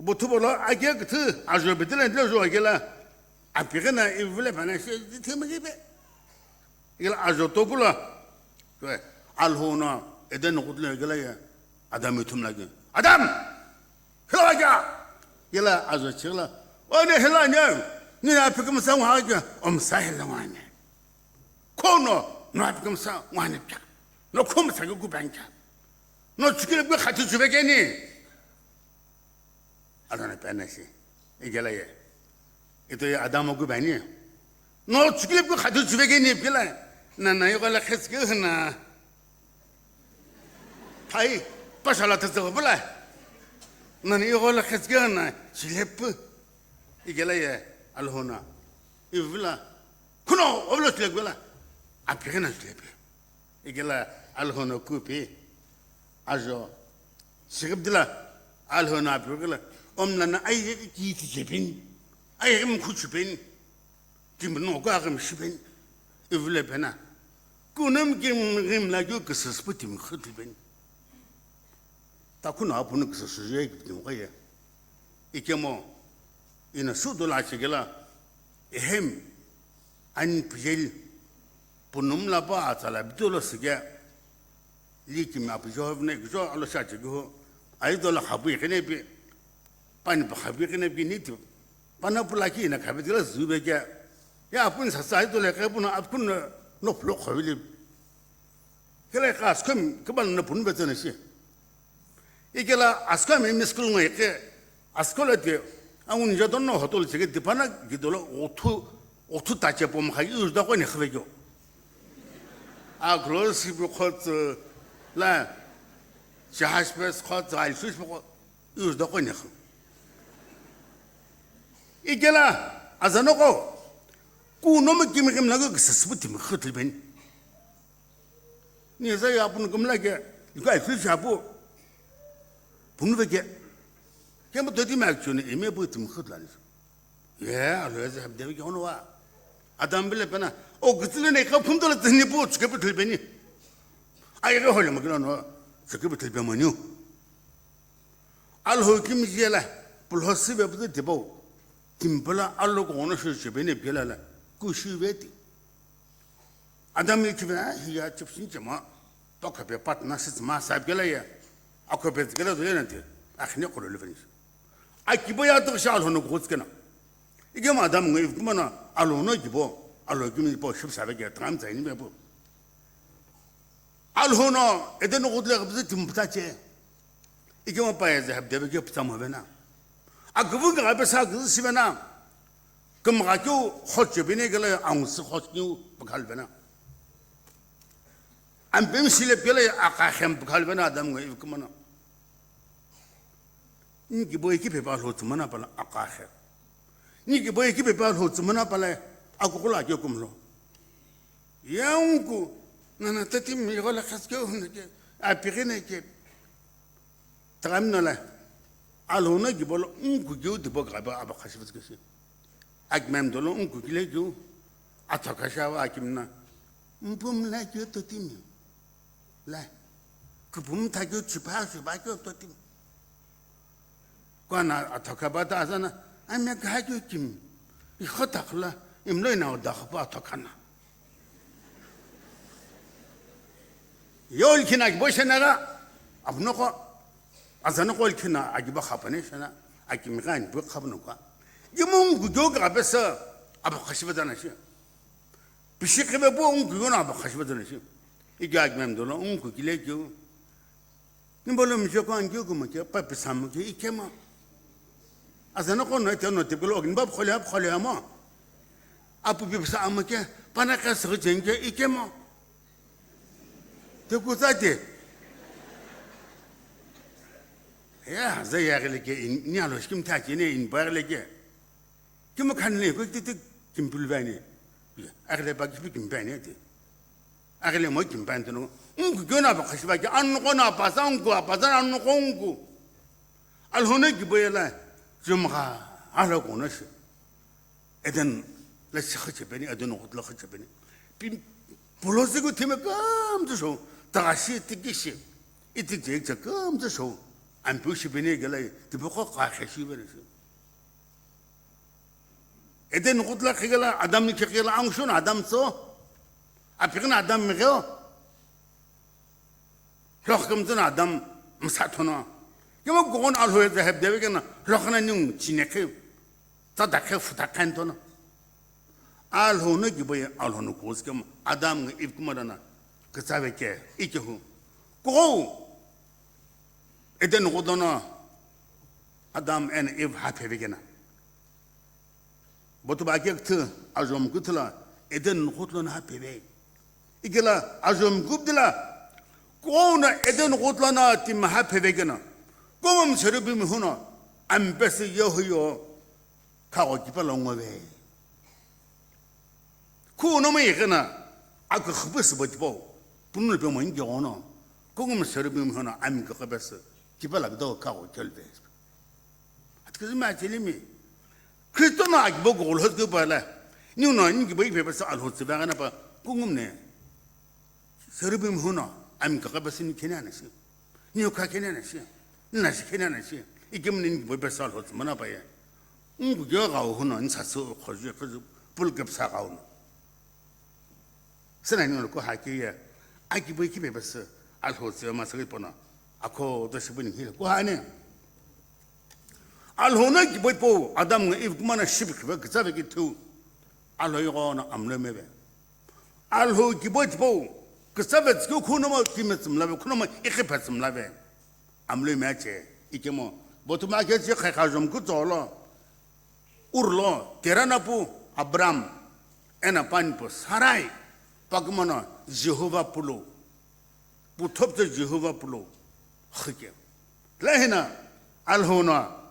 بوتوبولا أجيك ت عجب بدلنا تلوجو أجلا أبغينا يفعل فانا شيء تيم كيبي يقول عجب توبولا شو الهونا إذا نقول له يقول أدم يتم لك أدم هلا جا يلا عجب شغلة وأنا هلا نيم نينا أبغى مسوي حاجة سهل لوانا كونو نأبغى مسوي وانا بيا نكون مسوي كوبانجا نشكل بخاتي شبكني أنا بناشي إجلايا 이제 아담하고 반이 너 죽일 거 가져 주베게니 빌라 나나 이거 렉스게 하나 타이 빠살라트서 빌라 나는 이거 렉스게 하나 실레프 이게라야 알호나 이빌라 kuno oblo tlegwala apirena tlepe igela alhono kupi ajo siribdila alhono apirela omnana ay ki tlepin ay rim kuchpen kimno gagam shpen ivle pena kunam kim rim la gu ksasputim khutben ta kuno apunu ksasuje gitmo qaye ikemo ina sudola chigela ehem an pijel punum la ba ta la bidolo sige likim apjo ne gjo alo shaje go ay do la khabu khine bi pan ba khabu khine bi nit pana pula ki na khabu dila zube ge ya pun sa sa do le khabu na apun no plo khawili kele khas kum kbal na pun be tane shi ikela askam miskul ngai ke askola de awun jadon no hotol sige dipana gidolo otu tache pom kha yuzda ko ne khvejo a glosi bu khot la jahas pes khot al fish bu yuzda ko ne kh igela azano ko ku no me kim kim lago ksasbuti me khotl ben ni za ya pun kum lage ga fish abu pun vege kem dodi mak chune eme bu tim khotlan ya alo za habde ge onwa adam bile bana o gitsle ka phumdol tni bu chke bu thlbeni ay ge hol maglo no chke bu thlbe manu al ho kim jela pul hosibe bu de bo timbala allo ko ono shi bene belala ku shi veti adam ki ba ya chipsin jama to ka be patna sis ma sa bela ya akobe gela do yenante akhni qulu lefnis akibo ya to shal hono goskena 이게 마담 뭐 그만아 알로노 기보 알로 기미 보 십사백에 담 자이니 뭐 알호노 에덴 고들에 무슨 듬타체 이게 뭐 봐야지 합대베게 부담하베나 아 그분가 앞에서 그 시베나 그럼 가지고 호츠비네 그래 아무스 호츠요 부칼베나 안 뱀실에 별에 아카햄 부칼베나 아담 거 그만아 이게 뭐 이게 배발 호츠만아 발라 아카헤 니게 뭐 이게 배발 호츠만아 발라 아고콜라 교금로 야웅고 나나 따팀 이거라 카스교 흔게 아피게네게 تغمنا علونا جبلو انكو جو دبق عبا عبا خشبت كسي اجمام دولو انكو كلي جو اتاكاشا واكمنا مبوم لا جو تتيمي لا كبوم تاجو تشبا شبا جو تتيم كوانا اتاكاباتا ازانا انا كاجو كيم يخطق لا املينا وداخبا اتاكانا يول كيناك بوشنالا ابنوكو أنا أقول كنا أجيب خابني شنا أجيب مكان بيك خابنوكا يوم جوجو عبسة أبغى خشبة أنا شيء بشكل ببو جوجو أبغى خشبة أنا شيء يجي أجمع دولار كيلي جو نبغى مشيكو أنجيكو مكيا بابي سامكي إكما أنا أقول نتيجة نتيجة أجن باب خليها ما أبو بيبسا أمكيا بنا كسر جنجة إكما تقول ذاتي يا زي يا غلي نيالوش كم تاكيني إن بارلجة كم كان لي قلت تك كم بلواني أغلى باقي في كم باني تي أغلى ما كم بانتنو أنكو جونا بخش باقي أنقونا باسانكو باسان أنقونكو الهونك بيلا جمعة على قونش إذن لا شخص بني إذن قلت لا شخص بني بلوزكو تيم كم تشو تغشي تكشي إتجيك كم تشو أم بوش بني قال تبقى قاخشي بنشو إذا نقول لك قال عدم نكيل عنشون عدم صو أبينا عدم مغيو لخكم زنا عدم مسحتنا يوم قون على هو ذهب ده بيجنا لخنا نيوم تشينكيو تدخل فتاكنتنا على هو نجيبه على هو نقول كم عدم يبكم لنا كسابك إيجهو قو إذا نقولنا أدم أن إف حتى بيجنا 보통 바객트 아좀 끝라 에덴 호틀나 하페베 이게라 아좀 굽들라 꼬나 에덴 호틀나 팀 하페베게나 꼬멈 서르비미 후나 안베스 여흐요 가고 기발롱어베 쿠노메 이게나 아그 흡스 버티보 분을 병만 인겨오노 꼬멈 서르비미 후나 안그 흡스 기발락도 가고 결베 그래서 마질림이 그랬더니 아기 보고 올헛그 봐라 니는 이게 뭐 입에서 알헛스 바가나 봐 궁금네 서르빔 후나 암가 가버스니 캐나나시 니가 캐나나시 나시 캐나나시 이게 뭐는 뭐 입에서 알헛스 뭐나 봐야 그거가 후는 사서 거주 그 불급 사가오노 선생님을 그 하기에 아기 뭐 입에서 알헛스 마서기 보나 아코 도시분이 그 하네 알호나 기보이포 아담가 이브구마나 시비크바 그자베기 투 알호이고나 암레메베 알호 기보이포 그자베 그 쿠노마 기메스므라베 쿠노마 이케파스므라베 암레메체 이게모 보토마게지 카카좀 그조로 우르로 테라나푸 아브람 에나 판포 사라이 바그모나 제호바 풀로 부톱저 제호바 풀로 흐게 라헤나 알호나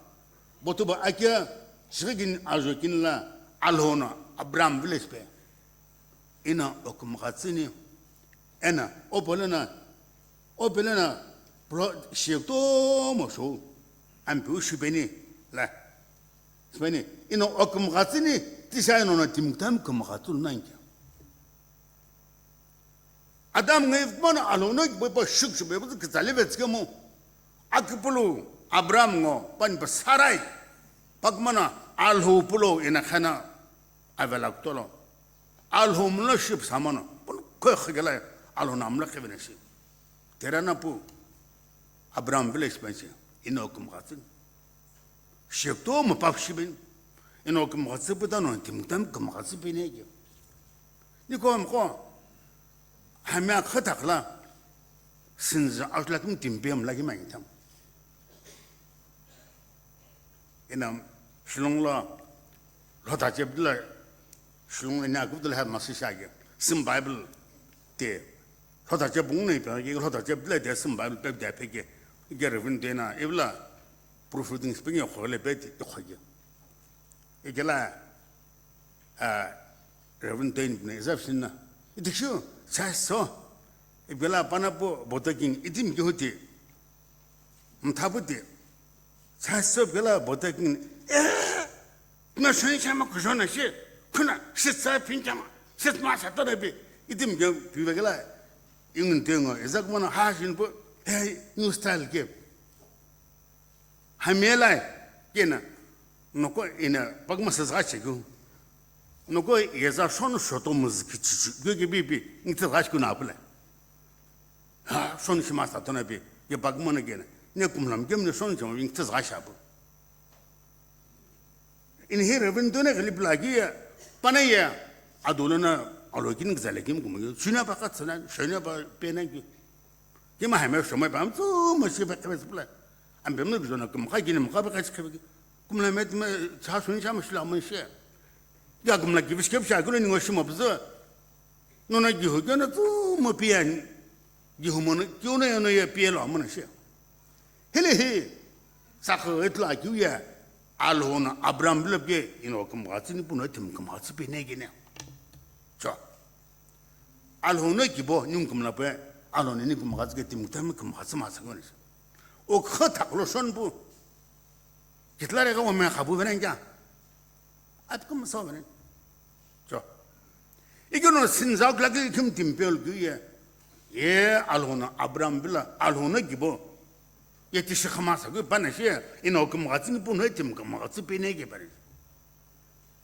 보토바 아키야 시긴 아조킨라 알호나 아브람 빌레스페 이나 오금가츠니 에나 오볼레나 프로 시도 모소 안부 슈베니 라 스베니 이나 오금가츠니 티샤이노나 팀탐 금가츠를 나인게 아담 네프만 알호나 보보 슉슉 베보 그 잘레베츠게모 아크플루 아브람고 판바 사라이 박마나 알호 플로 이나카나 아벨락토로 알호 물러십 사마나 그 khagala 알호 남라 케베네시 테라나푸 아브람 빌레스펜시 이노금 같은 십도 뭐 밥시빈 이노금 같은보다는 김담 금 같은 비네게 니고 하면 커닥라 신자 아웃라금 팀뱀 라기 많이 탐 이남 실롱라 로다제블라 실롱이나 그들 할 마시샤게 심 바이블 때 로다제 봉네 벽에 로다제블라 대심 바이블 벽대 벽에 이게 레븐데나 이블라 프로프팅 스피잉 호레 베티 도하게 이게라 아 레븐데네 잡신나 이득쇼 차서 이블라 바나보 보더긴 이팀 교티 타부디 차서 별로 보더긴 나 선생님아 그전에시 그나 식사 빈자마 식마사 떠나비 이팀 비베글라 인근대ngo 에자그만 하신 뭐 뉴 스타일 게 하멜라이 게나 노코 이나 박마사 자치고 노코 예자 손 쇼도 무즈키 치치 그게 비비 인트 가시고 나불래 아 손시마사 떠나비 이 박만에 게나 내 꿈람 gemne son 좀 인트 가샤부 인 헤르빈 돈에 글립라기야 빠네야 아도나 알로긴 그잘레김 kum요 주나 바깥서나 셔나 베나기 게마 하면 somai 밤 뭐시 바깥서블라 안 뱀는 그저나 금 가기는 가바같이 그 꿈람에 자 손샤면 실라면시 야 꿈라 기비스캡샤 그러는 것이 없어 너나 기호견은 뭐 비안 기호모는 교내에 비엘로 하면시 헬레 사커 에틀라 규야 알호나 아브람 블럽게 이노금 같은 분한테 금 같이 베내기네 자 알호나 기보 님금라베 알호네 금 같이 팀tam에 금 같이 마상거니 오 커탁로 선부 기틀라레가 오면 가부 베는자 아트금 서베네 자 이거는 신자글라게 금 팀별 규야 예 알호나 아브람 블라 알호나 기보 예티시 khmasa 그 바나시 이노금 같은 분한테 금 같이 베내게 버리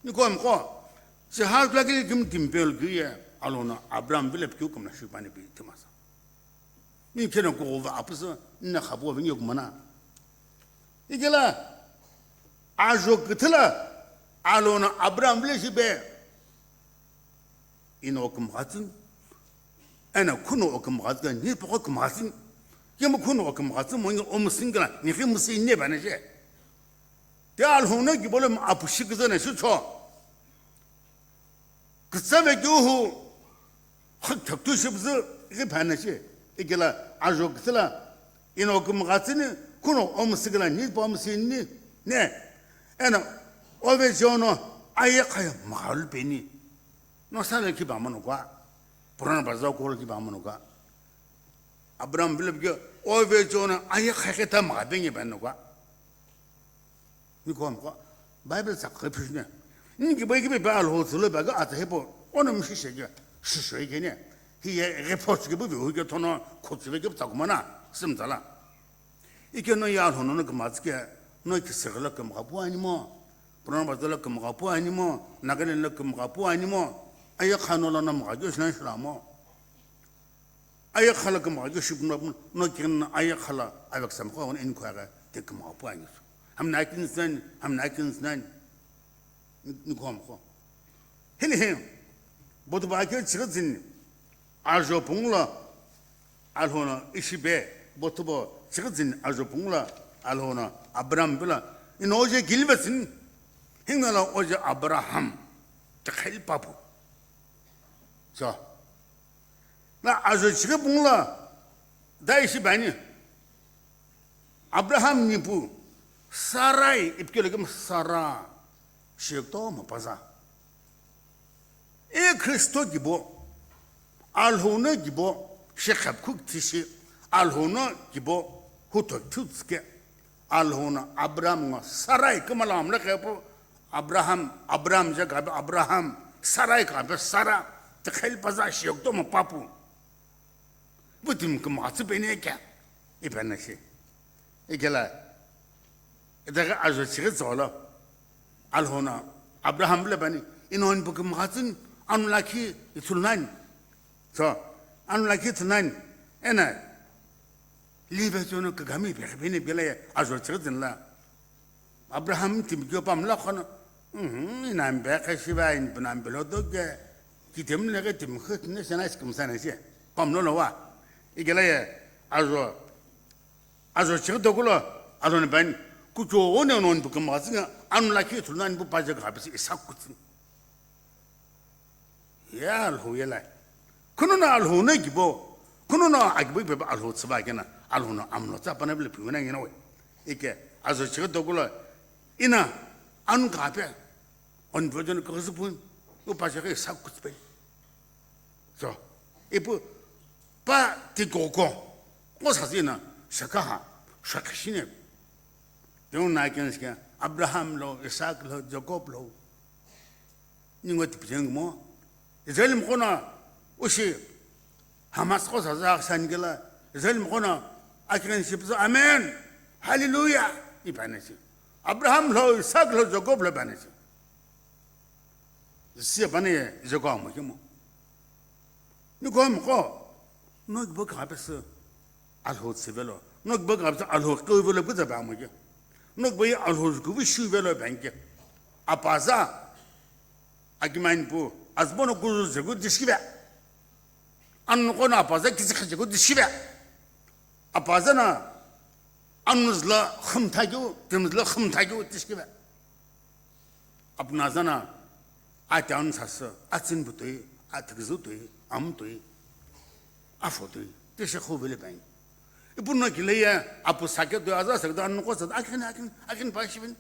니고암고 시하글라게 금 팀별 규야 알호나 아브람 빌럽 규금나 시바니 비트마사 니 걔는 고가 앞서 나 가보 venyokumana 이게라 아조 끝라 알호나 아브람 빌시베 이노금 같은 انا كنو كم غادي ني بقى كم غادي يما كنو كم غادي مو سنجلا ني في مسي ني بانجي ديال هنا جبل ابو شيكزنا شو 그 사회 교후 확 격투십스 이게 반나시 이게라 아주 그슬라 이노 그 같으니 그노 엄스글라 니 범스니 네 에나 오베조노 아예 가요 마을 베니 너 살을 기바모노가 불안한 바자 고를 기바모노가 아브라함 빌립게 오베조노 아예 가게다 마뱅이 받노가 이거 뭐 바이블 sak reprisne ni ge bege be bal ho zule ba ga at hebo onum shishege shishege ne hiye report ge bu ge tono kotsbe ge takmana simzala ike no ya hono no gmazke no ki segla kem gabu animo prono bazala kem gabu animo nagale no kem gabu animo ay khanola na ma ge shna shlamo ay khala kem ga shibna no kin ay khala avec sam ko on in ko ga te kem gabu animo هم ناكن سنان نقوم خو هني بود باكي تشغزن عجو بونلا الهونا إشبه بود تشغزن عجو بونلا الهونا أبرام بلا إن أوجه جلبسن هنا لا أوجه أبراهام تخيل بابو صح لا عجو تشغ بونلا دا إشبهني أبراهام نبو 사라이 입결에금 사라 시역도 못 봐서 에 그리스도 기보 알호나 기보 셰캅쿡 티시 알호나 기보 후토 투스게 알호나 아브라함과 사라이 그말함나 개보 아브라함 자가 아브라함 사라이 가베 사라 tkhel baza shiok to mo papu butim kum atbene ka ibana shi igala daga ajo chige zola al hona abraham lebani inon bukum hatun anlaki tulnan so anlaki tulnan ena libe jono ka gami be bene bele ajo chige dinla abraham tim go pam la khona inam be ka shiba in banam belo doge kitem ne ga tim khat ne sanas kum sanasi pam no wa igala ajo chige dogulo alon ban kujo onenon bukum masinga anlaki tulnan bu paja ga bisi isakutsin ya alhoyela kununa alhona gibo kununa agbo be alho tsbagena alhona amno tsapana bele puna ngena we ike azo chiga dogulo ina an gabe on bojon ko spun bu paja ga isakutbe so ipu pa tigogo ko 사진은 shakaha shakashine 용 나이kenske 아브라함 로 이삭 로 야곱 로 닝것 비정 뭐 이스라엘 뭐나 오시 하마스 거 사자 산길라 이스라엘 뭐나 아키는 십서 아멘 할렐루야 이 반에시 아브라함 로 이삭 로 야곱 로 반에시 시 반에 저거 뭐 누가 뭐 너 뭐 가봤어 알호 세벨로 너 뭐 가봤어 알호 거벨로 그자 봐 뭐게 너 뭐 알호 그 쉬벨로 반게 아빠자 아기만 부 아즈보노 구즈 저거 디시베 안 거나 아빠자 기스 저거 디시베 아빠자나 안느슬라 흠타교 듬슬라 흠타교 디시베 아브나자나 아탄 사서 아친부터 아트그즈도 암도 아포도 대셔 호벨에 반 이분나 길래야 아부 사게도 아자서도 안 놓고서 아킨 바시빈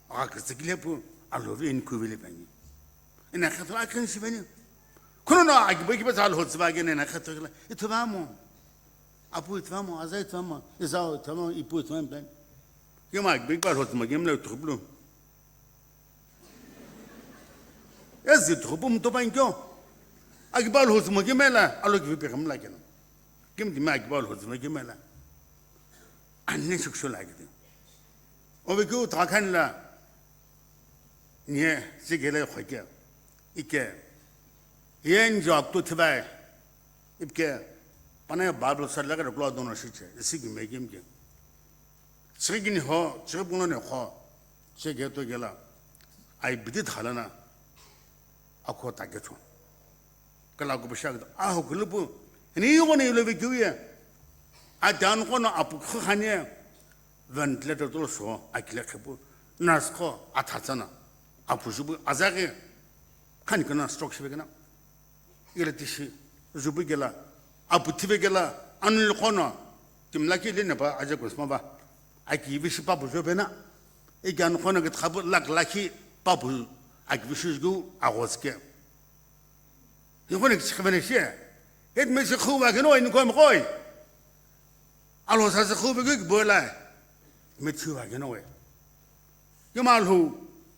아 그래서 길래부 알로비 인쿠벨에 반 이나 카토 아킨 시베니 그러나 아기베기바 잘 호츠바게네 나 카토라 이토바모 아부 이토바모 아자 이토바모 이자 이토바모 이부 이토바모 반 그마 아기베기바 호츠마게임나 트블로 에즈 트블um 토반교 아기발 호즈마게메라 알로기 비감라게나 김디 마기발 호즈마게메라 안네 숙술하게데 어베고 다칸라 예 지게래 kho게 이게 연적도 트바이 이게 바나야 바블 살라가 글로도노 시체 시기 메김게 시기니 호 저분네 호 제게도 게라 아이 비디 달라나 아코 타게초 kalako bashag aho glubu ni yone lebe kuye adan kono apu khane ventilator to so akile khabu nas ko athatsana apu shubu azage 가니까나 스트럭시베게나 이랬듯이 주비게라 아부티베게라 안을 코나 김라키리네 봐 아주 그스마 봐 아기 비시 바부 줘베나 이게 안 코나 그 타부 락라키 바부 아기 비시고 아고스게 이거는 시커면에 시 헷메시 خوبه نو این کوم کوی الو ساز خوبه گی بولا متشوا گنوه یمالو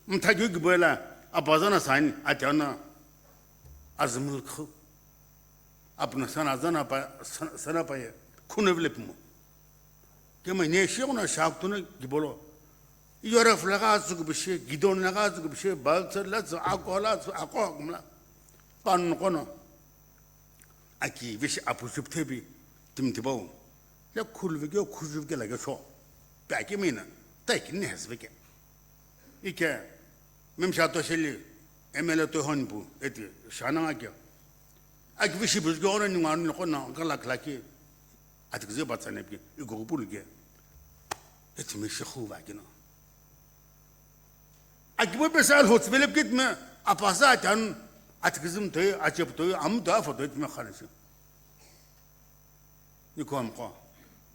متاجو گی بولا ابازنا ساين اتانا ازمل خو अपना सना जना पा सना पाए खूने विले पुमो क्या मैं नेशियों ना शाक तो ना गिबोलो योरे फ्लगा सुख बिशे गिदोन लगा सुख बिशे बाल सर लज आको कुमला पान कोनो आकी विश अपुसुप थे भी तुम तिबाओ या खुल विक्यो खुजुप के लगे शो पैके में ना तैक नहीं हंस विक्य इके मैं शातो शेली एमएलए तो हॉन्पू ऐती शाना क्या आगे विषय बुझ गया और निवारण लोगों ना कला कलाकी आतिक ज़े बात साने भी इगो बुल गया ये तुम्हें शख़ूब आगे ना आगे वो पैसा होत वेलेब कित में अपासा जान आतिक ज़म तो ये आचेप तो ये आम तो आफ़ो तो ये तुम्हें खाने से ये को हमको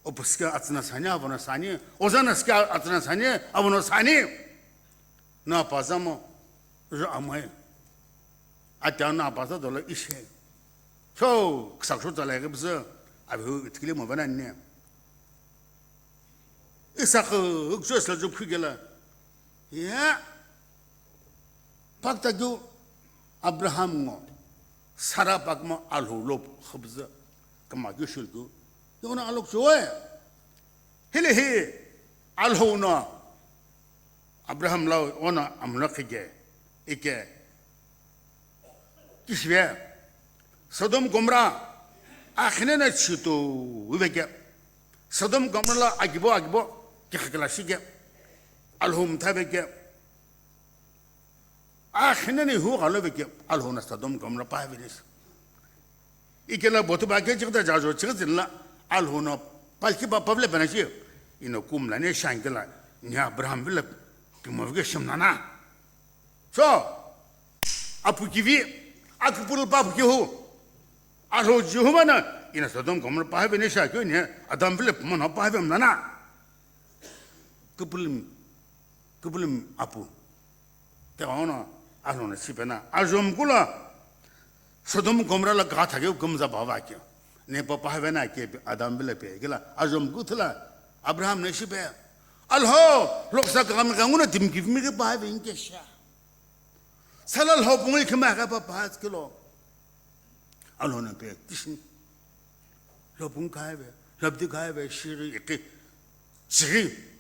और बस क्या अतना सान्या अवना सान्या ओज़ाना क्या अतना सान्या अवना सान्या ना अपासा मो जो आमाय आत्याना अपासा तो ले इशे 저 sakso zalai ke bse abu itkile mo banan ne isak ukso sla jo phigela ya pakta jo abraham ngo sara pakma alhulob khubza kama jo shulgo yona alok joe hele he alhuna abraham la ona amla khige ike kiswe सदम गुमरा आखिने न छितो विवेक सदम गुमरा आगिबो आगिबो किखकलाशी के अलहुम थाबे के आखिने ने हो गालो बेके अलहुना सदम गुमरा पावेलिस इकेला बोतो बाके जिगदा जाजो चिगजिनला अलहुना पालकी बा पबले बनाशी इनो कुमला ने शांगला न्या अब्राहम बिल किमवगे शमनाना सो अपुकिवी अकपुल बाप के हो 알로 주호마나 이나 소돔 고물 파헤베네 샤교네 아담 필립 뭐나 파헤베 나나 그불림 아부 대원아 알로나 시베나 아좀굴라 소돔 고물라 가타게 금자 바바케 네파 파헤베나 게 아담 필립 게라 아좀 구틀라 아브라함 네시베 알호 록사 감가무나 딤기미게 파헤베 인게샤 살랄 호봉을 그마가 바바스 킬로 알로는 배 뜻은 러분 가야베 럽디 가야베 시리 이렇게 지리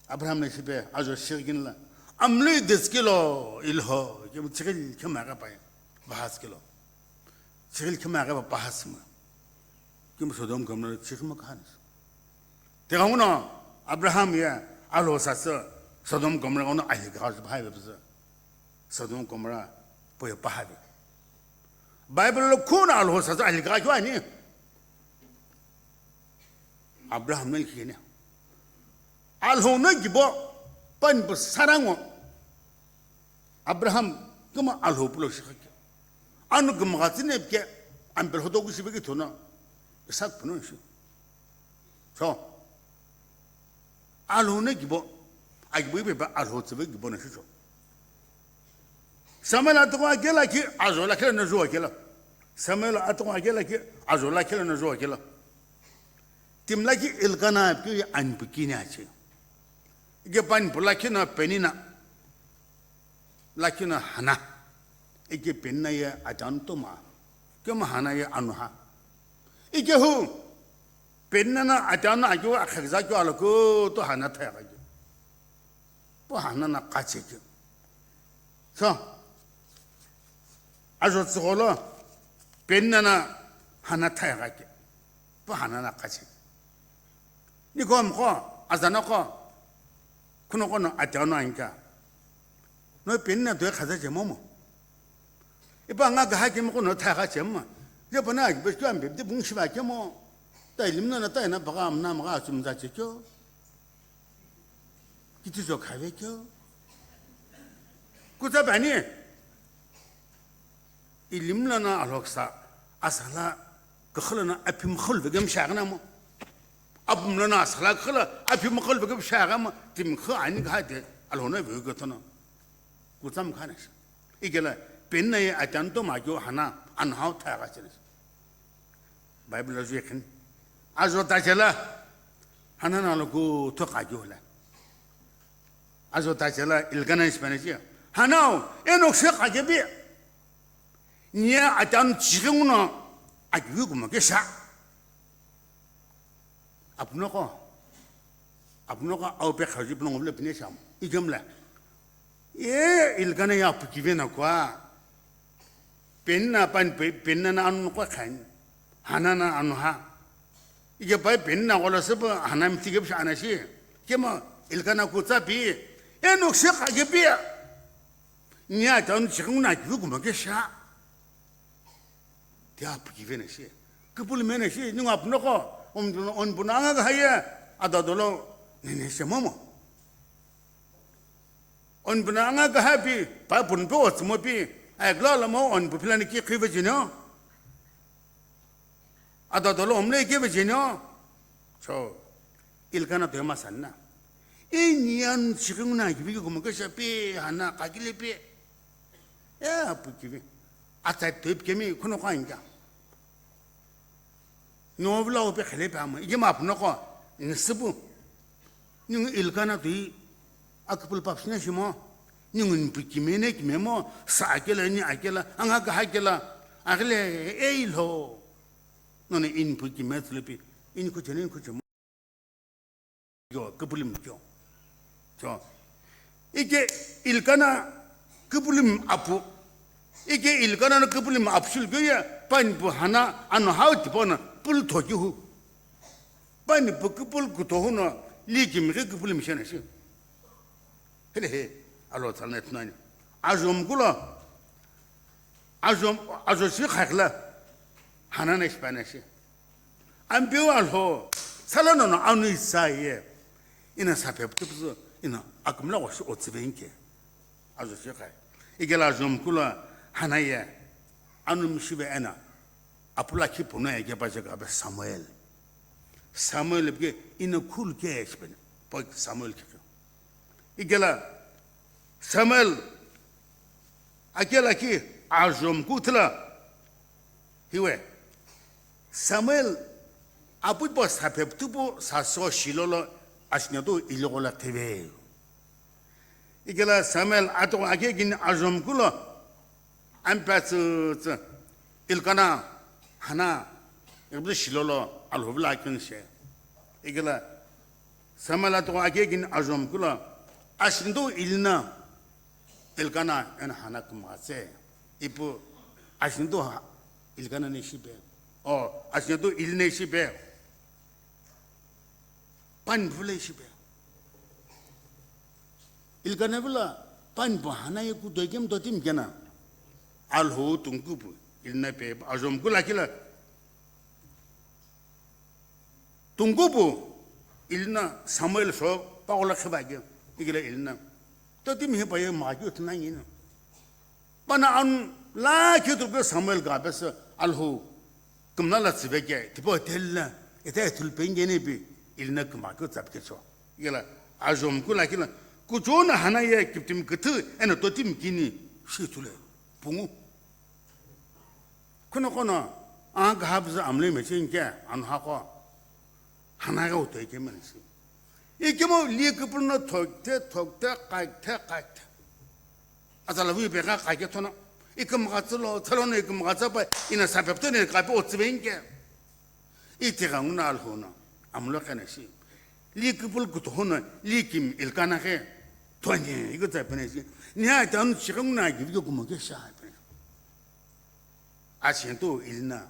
아브라함네 집에 아주 시기는라 암리 데스킬로 일호 좀 지릴 그마가 봐요 바하스킬로 지릴 그마가 바하스마 좀 소돔 검을 지금 가는 대가우나 아브라함이야 알로사서 소돔 검을 오늘 아이가 가서 봐야 버서 소돔 검을 보여 봐야 바이블로 코나 알호사서 알리가 줘 아니 아브라함을 기네 알호는 기보 빤부 사랑어 아브라함 그마 알호 불러 시작해 아는 그 마가스네게 안별 호도고 시베게 도나 싹 부는 시 저 알호는 기보 아기 보이베 알호 집에 기보는 시죠 سمعنا تقول كلا كي عزولا كلا نجوا كلا سمعنا تقول كلا كي عزولا كلا نجوا كلا تملاكي القنا بكي عن بكينا شيء يجبان بلاكينا بنينا لكن هنا يجي بيننا يا أجانتوما كم هنا يا أنوها يجي هو بيننا أجانا أجوا أخذ على كو تو هنا تيجي بو هنا نقاشي so 아주 쓰고로 벤나나 하나 타야가게 또 하나 나까지 이거 뭐 아자나고 그노고는 아자나니까 너 벤나 돼 가자 제모모 이방아 그 하게 먹고 너 타가 제모 이번에 뭐 좀 뵙지 뭉치바게 뭐 따일림나 따이나 바가 암나 마가 좀 자치죠 기티죠 가베죠 구자반이 일림라나 알록사 아살라 그 흘러나 앞임 흘베금 샤가나 뭐 앞음라나 아살라 흘러 앞임 흘베금 샤가 뭐 dim크 아닌가 하대 알로나 왜 그러나 구잠 가네서 이게라 벤나에 아잔도 마교 하나 안 하우 타가지는 바이블을 주의큰 아주 다절라 하나나로 더 가져올라 아주 다절라 일가는 스페니지 하나 에녹스 가져비 니 아잔 지금은 아주 그만 게사 앞노가 아우베 가지 분홍 없는 비내삼 이겸라 예 일가는 야 부기베나 과 벤나 반 벤나 안 놓고 간 하나나 안 하 이게 바이 벤나 걸어서 뭐 하나님 티겹시 안 하시 게뭐 일가나 고자비 에 녹색 하게비 니야 전 지금 나 죽고 먹겠어 대 부기베나시 그 불면에시 누가 앞놓고 온분하가 하야 아다돌로 네네시 뭐뭐 온분하가 하비 바분도 어쩌모비 아글라 뭐 온부플라니 키 크이버지노 아다돌로 없네 키버지노 저 일가나 되마 산나 이 니안 지금 나 기비고 먹겠어 비 하나 가길래 비 야 부기비 아따 덥게미 코노가 아닌가 노블라오 배 헬레바마 이게 마프노고 인스부 닝 일가나 디 아크불 밥스나 시모 닝은 부기메네 기메모 사kel라니 아켈라 앙아가 하켈라 아글레 에일호 너네 인 부기메슬비 인 쿠체네 쿠체 요 그불림 저 이게 일가나 그불림 아프 이게 일가나는 그불림 앞술 거야 반부 하나 안 하우트 보나 뿔 도주후 반이 그불 그도후나 리김이 그불림 셔나시 헤레 알로 살네트나니 아좀굴라 아좀시 খাখলা 하나네 스파네시 암비오알호 살라노나 아누이사이에 이나 사페부터 이나 아금라 와시 오츠벤게 아저씨 가 이게 라좀굴라 하나에 아눔시베에나 아플라키 보내게 바자가 사무엘 게 이나 쿨게 스페네 뭐 사무엘 이게라 사무엘 아겔라키 아좀 구틀라 히웨 사무엘 아부보 사페프투보 사소 실로로 아시냐도 일로라 테베 이게라 사무엘 아토 아게긴 아좀 굴로 안파스 일카나 하나 여러분 실로로 알호블라킨세 이게라 사무엘 아토 아게긴 아좀 굴로 아신도 일나 일가나 엔 하나 그마세 이부 아신도 일가나 네시베 아신도 일네시베 반불레시베 일가나 불라 반부 하나에 구도겸 도팀 게나 알호 둥구부 일네베 아좀 굴라킬라 둥구부 일나 사무엘 소 빠올라 kh바게 이게 일나 또팀 해봐야 마주 트나이는 바나 안 라키도 사무엘 가베서 알호 금날라 집에게 디보 텔라 이때 tulpen게네비 일나 그마고 잡겠죠 이게라 아좀 굴라킬라 구조나 하나에 깊팀 그트 에너 또팀 기니 시툴레 붕우 코노코노 아가합즈 암레 메신게 안 하고 하나가 어떻게 면시 이게 뭐 리그불노 톡테 까이테 아살라 위베가 까이게토나 이거 뭐가슬로 틀어내 이거 뭐가잡아 이나 사법도네 까고 어쩌벤게 이때가 운알호나 아무렇게나시 리그불 그토나 리김 일까나게 돈이 이거 잡네시 니야 단 지금나 이거 뭐게 샤 아신도 일나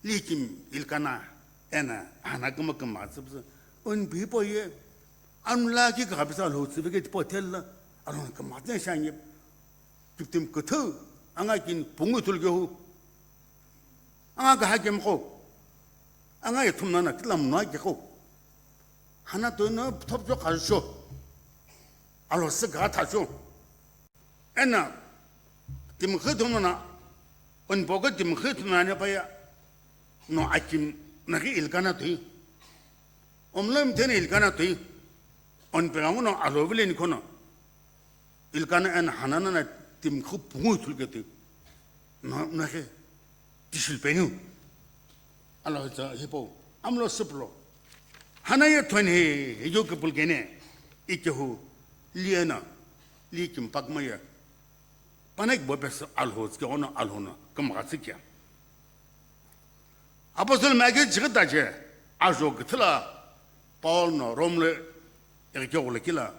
리김 일까나 에나 하나 그만큼 맞습니다 은비보에 안라기 가비사 로스베게 포텔라 아론 그 맞는 샹이 그때 그터 안가긴 봉을 들고 안가 하게 먹고 안가에 tum나나 틀람 나게고 하나 더는 톱쪽 가르쳐 알로스 가타죠 أنا تمخدهم أنا أن بقول تمخدهم أنا بيا نو أكيم نكى إلكانا تي أملام تاني إلكانا تي أن بيعملوا ألوفلين كنا إلكانا أنا حنانا تمخد بموت لقيته نكى تشيل بينو الله يجزاه أملو سبلو هنايا تواني يجوك بلغني إكهو لينا ليكم بقمية بانك بس الهوس كأنه الهونا كم غاسكيا أبوسل ما جت شغلة جه أجوك تلا باولنا رومل يرجعوا لكلا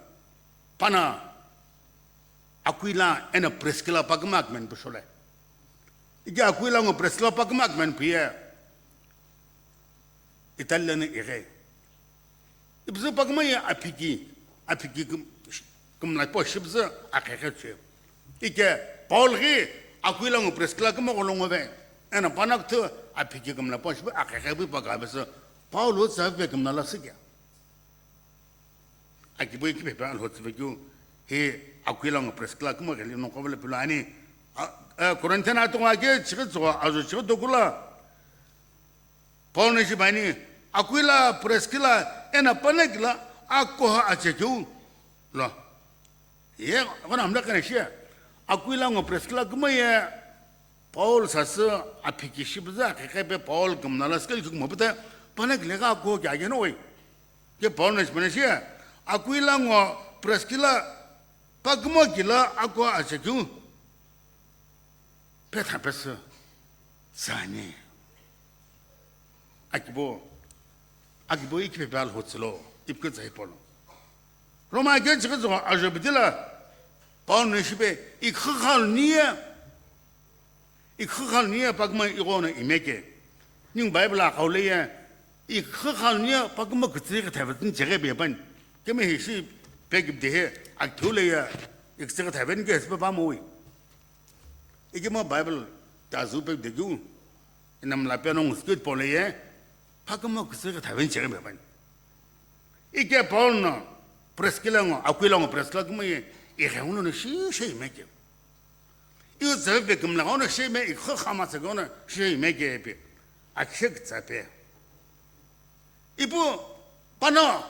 بانا أكويلا أنا بريسكلا بقماك من بشولة إجا أكويلا عن بريسكلا بقماك من بيا إتاليان إيري إبزو بقمايا أبيكي كم لا بوش إبزو أكيكتشي إجا باولغي أكويلا عن بريسكلا كم أقولون وين أنا بانكتو أبيكي كم لا بوش أكيكبي بقابس باولو سافي كم لا سكيا أكيبوي كيف بان هو تفجو هي أكويلا عن بريسكلا كم أقولون نقبل بلاني كورنتينا تواجه شغل أجو شغل دكولا Paul nasi bani, akuila preskila, ena panekila, aku ha aceju, lah. Ye, orang amla kan sih, akuila ngop preskila kemana? Paul sasa apiki sibza, kekebe Paul kemana sekali tu mabita, panekila aku jaga noi. Ke Paul nasi bani sih, akuila ngop preskila, pagmo kila aku aceju, petha pesa, sani. أكبو يكفي بالهوتسلو يبكي زي بولو روما جت كذا أجبدلا بال نشبه يخخال نية بعدما يقولون إيمكه نيم بايبلا قوليه يخخال نية بعدما كتير تهبطن جري بيبان كم هي شيء بيجيب ده أكتوليه يكسر تهبطن كيس بباموي إجماع بايبل تازوبك دجو إنما لا بينهم سكوت بوليه 파금마 그스가 다른 제가 매번 이게 볼나 프레스킬랑어 아쿠일랑어 프레스킬랑어 이해우는 시시 매게 이거 저게 금랑어는 시매 이거 하마서거는 시 매게 아책 잡에 이부 바나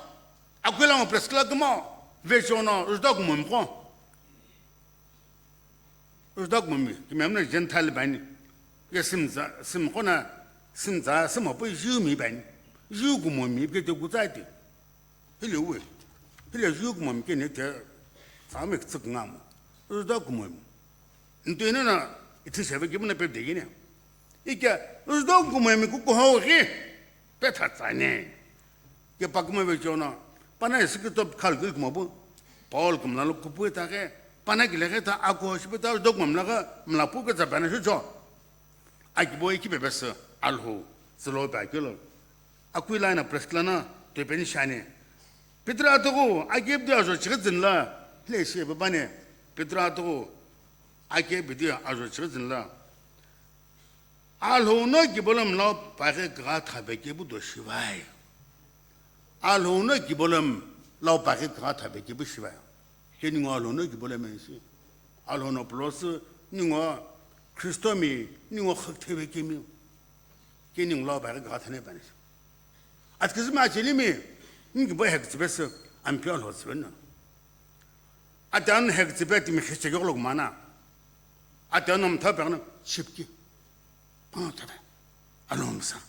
아쿠일랑어 프레스킬랑어 베조나 으덕mom이 그러면 젠탈 바니 이게 심거나 심자 심어부 유미반 유구모미 그게 구자디 힐려왜 힐려 유구모미 걔네 대 사람이 특강함 으덕모미 인도에는 이트세베 기분에 배되기네 이게 으덕모미 그거 하오기 배탔잖네 이게 바꾸면 저나 빠나 스크도 칼글 뭐부 바울 금나로 쿠부에다게 빠나길에 다 아고 싶다 으덕모미가 몰라부가 잡아내 줘 아기 보이 기베 베스 알호 슬로 바이클 아쿠일라나 프레스클라나 되베니 샤네 페드라토고 아게브디아조 치거든라 레시에 바바네 페드라토고 아게브디아 아조 치거든라 알호나 기볼람 라 바게 가 타베게부도 시바이 알호나 기볼람 라 바게 가 타베게부 시바이 케닝 알호나 기볼람에시 알호나 플러스 닝와 크리스토미 닝와 흑테베게미 كيني الله بعرق غاتني بانش أتكلم مع كلمة إنك بيهك تبص أم بيال هو سبنا أتان هك تبات مخشى يغلق معنا أتان متابعنا شبكي تبع ألون مسا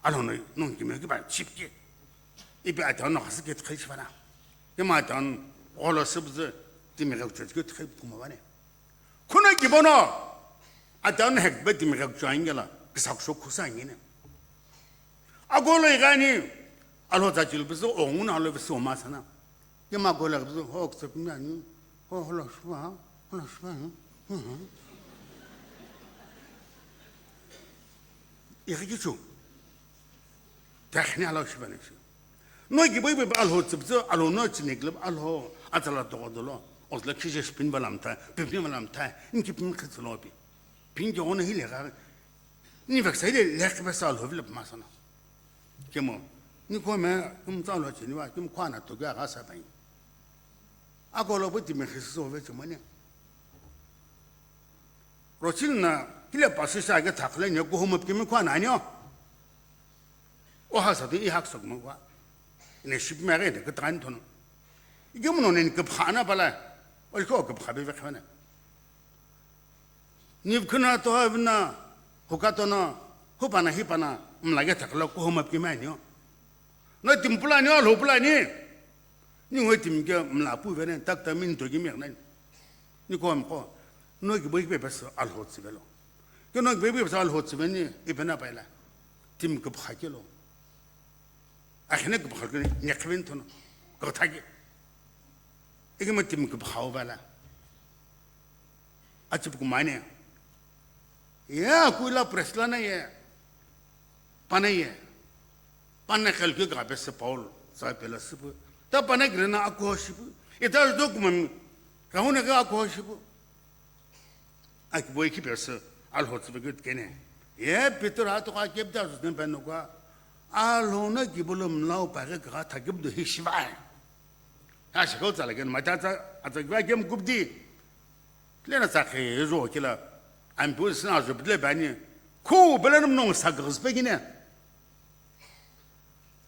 ألون نون كم يجيب شبكي يبقى أتان خسك يتخيش فنا يما أتان على سبز تمغاو تشكي تخيب كموانه كنا جبنا أتان هك بيت مغاو تشاينجلا كساكشو كوسانينه أقول إيراني ألو تاجيل بس أون ألو بس وما سنا يما أقول لك بس هو أكتب مني هو هلا شو يخجي شو تخني على شو بنشي نوجي بيبي بألو تبز ألو نوتش نقلب ألو أتلا تقولوا أصلك شيء شبين بلامتا بيبين بلامتا إنك بين كتلوبي بين جوانا هي لغا نفكس هي لك بس ألو فيلب ما سنا كم نقوم كم تعالوا تجيبوا كم قانا تجاه غاسبين أقول له بدي من خصوصه في جمانة 로실나 길에 바시사게 타클레 녀고 홈업기면 관 아니요 오하서도 이 학석 뭐가 네 십매게 그 단토는 이게 뭐는 그 하나 발라 얼거 그 밥이 왜 하나 니 그나 또 하나 호가도나 호바나 히바나 라게 타클레 고 홈업기면 아니요 너 팀플라니요 로플라니 니왜 팀게 라부베네 딱다민 도기면 니 고함고 너기 뭐 이게 벌써 알호츠벨로 그너 왜 벌써 알호츠벨니 이번에 봐라 팀 급하게로 아히네 급하게 녀크벤토노 그거 타기 이게 뭐 팀 급하오 봐라 아치부고 많이 야 kuila preslana ye panaye panne kalke gabes paul sa pela sibu ta panne grena ako sibu eta document kauna ga ako sibu ak boy ki perse al hotsbe gut kene ye peter hat ka kebda zden penoka alona gibulum lau pare ga ta gibdu hishwa ha shiko zala gen mata ta atagwa gem gubdi lena sa khizo kila am bu sna zo bidle bani ku belanum no sagrs begine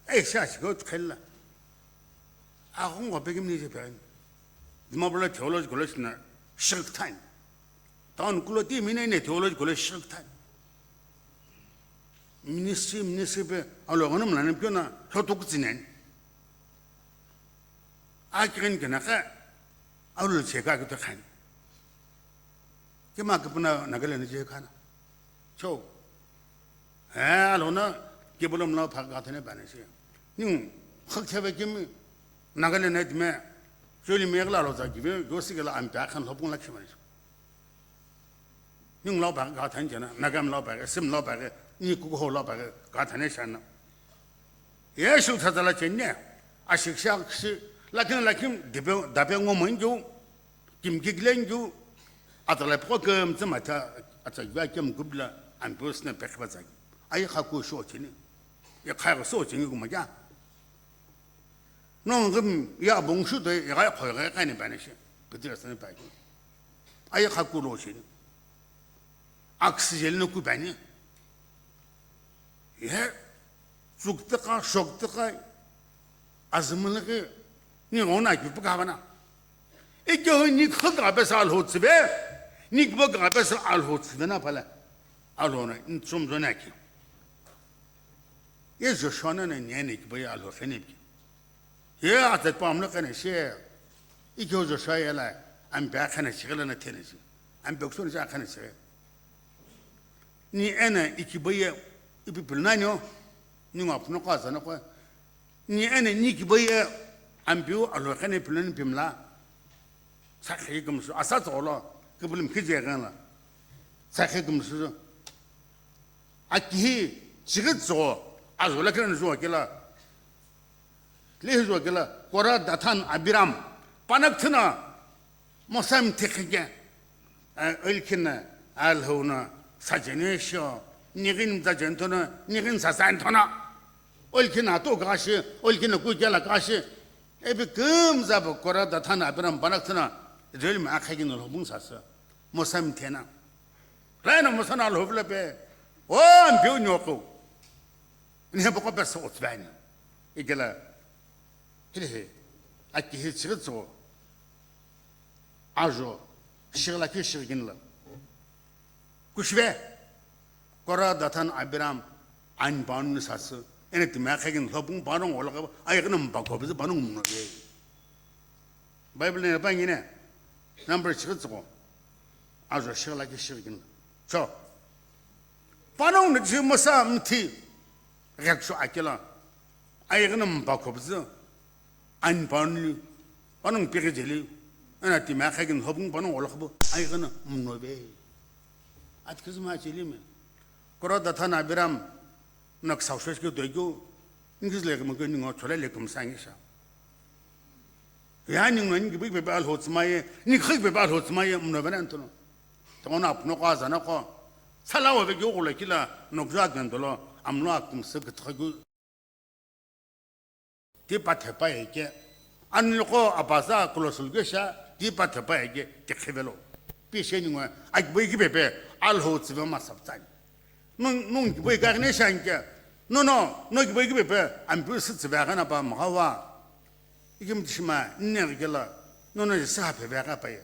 ay shash go khalla ahun go begim ni je ban dima bula theology college na shirk time taun kulo ti mine ne theology college shirk time ministry be alo gonum nan pyona hotuk zinen akren kana ka awlo chega ga to khan kema kapuna nagale ne je khana cho alona kibulum la phag ga thane bane se ning khak chebe kim nagale ne dme joli megla lo za gibe gosigala am ta khan lobung la khima ning lo ba ga than jana nagam lo ba sim lo ba ni ku ho lo ba ga thane shan yesu thadala chenne a shiksha lakin debe dabe ngomon jo kim giglen jo atala program zamata atagwa kem gubla an busna pekhbazag ay khako shotini ya khayr sotini guma ja non gum ya bongshu de ya khoyga qani banish bidrasna bagi ay khako loshini oxygen no kubani ya zugtaqa shogtaqa azmlaqi ni ona ki bugabana ikyo ni khaga besal hotsbe nik boga besal al hotsbena pala alona intsum zonaki yezo shona ne nenik boy al hofenibki ya atat pamla kana she ikyo zo shayala am ba kana shigala tenesi am bekson ja kana she ni ana ikiboye ibipulnanyo ni ngapno qaza na kwa ni ana nikiboye am biu al hofene pulan bimla sakhigum su asatolo kibulum kijegan sakhigum su akihi chigzo azola kan zo kila le zo kila qora datan abiram panaktna mosam tekge ilkina alhuna sajenesho nigin zajentona nigin sasantona ilkina to gashi ilkina kujala gashi ebi kum zab qora datan abiram panaktna real ma khagin lo bung sasa mosam tena rana mosana lo vlepe o ambio nyoko ne boko bes otbani igala hele akki hitso ajo shigla ki shigin la kushve qora datan abiram an ban sasa ene ma khagin lo bung banong olga aygnam bako biz banong no be bible ne bangine number 6 ajo shigla ki shigin so panong ne jimosa mti reaksho akela aygnam bakobz an panli panong pirejeli ana tima khagin hobung panong olkhbo aygna mnobe atkizma chilime koro dathana biram nak sawshesh ke doigo ingizle mo ke ningo chole lekum sangisha yani ngon gibi be bal hotsmaye ni khig be bal hotsmaye mnobe antono tona apno qaza na ko salawa be gogula kila nokja gandolo amlo akum seg thagu ti pathe paike an ko abasa klosul gesha ti pathe paike te khebelo 别些人啊，啊不一个别别，阿老子不嘛啥子？弄不一个那想个，那不一个别别，俺不是这边个那把嘛好哇，一个么什么，你那个了，那是啥别别个别，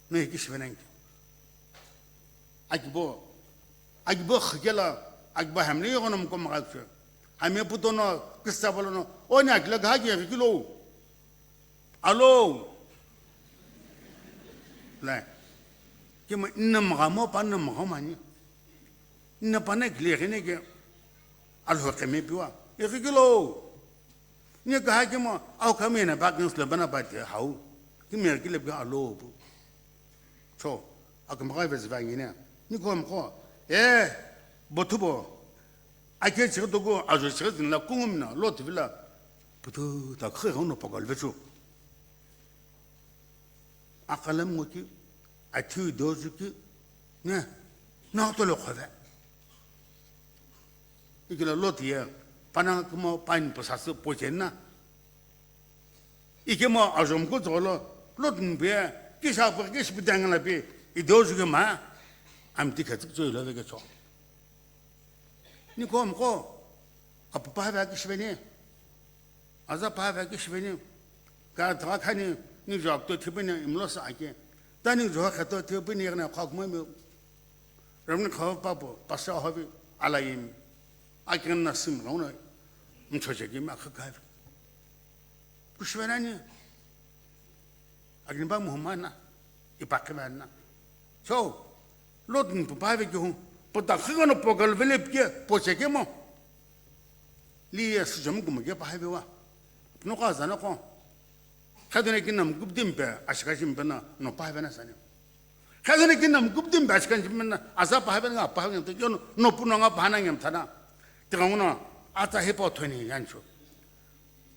那一个什么人？阿不喝个了，阿不还没有个那么个嘛个，还没不到那个啥不了那，哦那个了个还几个喽？Alo, lai, cuma ina makamu panna makamanya, ina panna kelihatin ni ke, alho kami piwa, ikikilo, ni kahai cuma, aku kami na bagian selebana pati hau, kami kile piwa alo bu, so, aku makai bersebagi ni, ni kau mako, betul bo, aku cakap tu ko, aku cakap ni la kungum na, lot bila, betul tak kau nak pakai betul. Akalam ngoki, atu dozuki, ne, nak tolong kau. Ikilah lot ya, panang kemo pain pesasa pojen na. Ikemo azam ko tolo, lot nbe, kisah pergi sebidang lapi, idozuki ma, amti katuk tu ilah lagi cok. Ni kau apa paham lagi sebenarnya? Azab paham lagi sebenarnya? Kalau terakhir ni. Ni jawab tu tiba ni imlos aje, dan ni jawab kata tiba ni yang nak kau kemana? Ramai kau apa pasal habi alayim, akan nasim launa, macam je mak kau. Kushwenanya, akan bang Muhammad na, ipakai na. So, lot ni papai begitu, pada kau nak pogal velep ke, poche ke mo? Liya sejam kau mungkin papai bewa, nuka zana kau. Kadang kita nam gubdim be, asyikasi mana, no pakai bena sana. Kadang kita nam gubdim be, asyikasi mana, asal pakai bena apa pakai yang tu, yo no puno ngap hana yang thana. Tengok mana, ata hepa tu ni yang tu.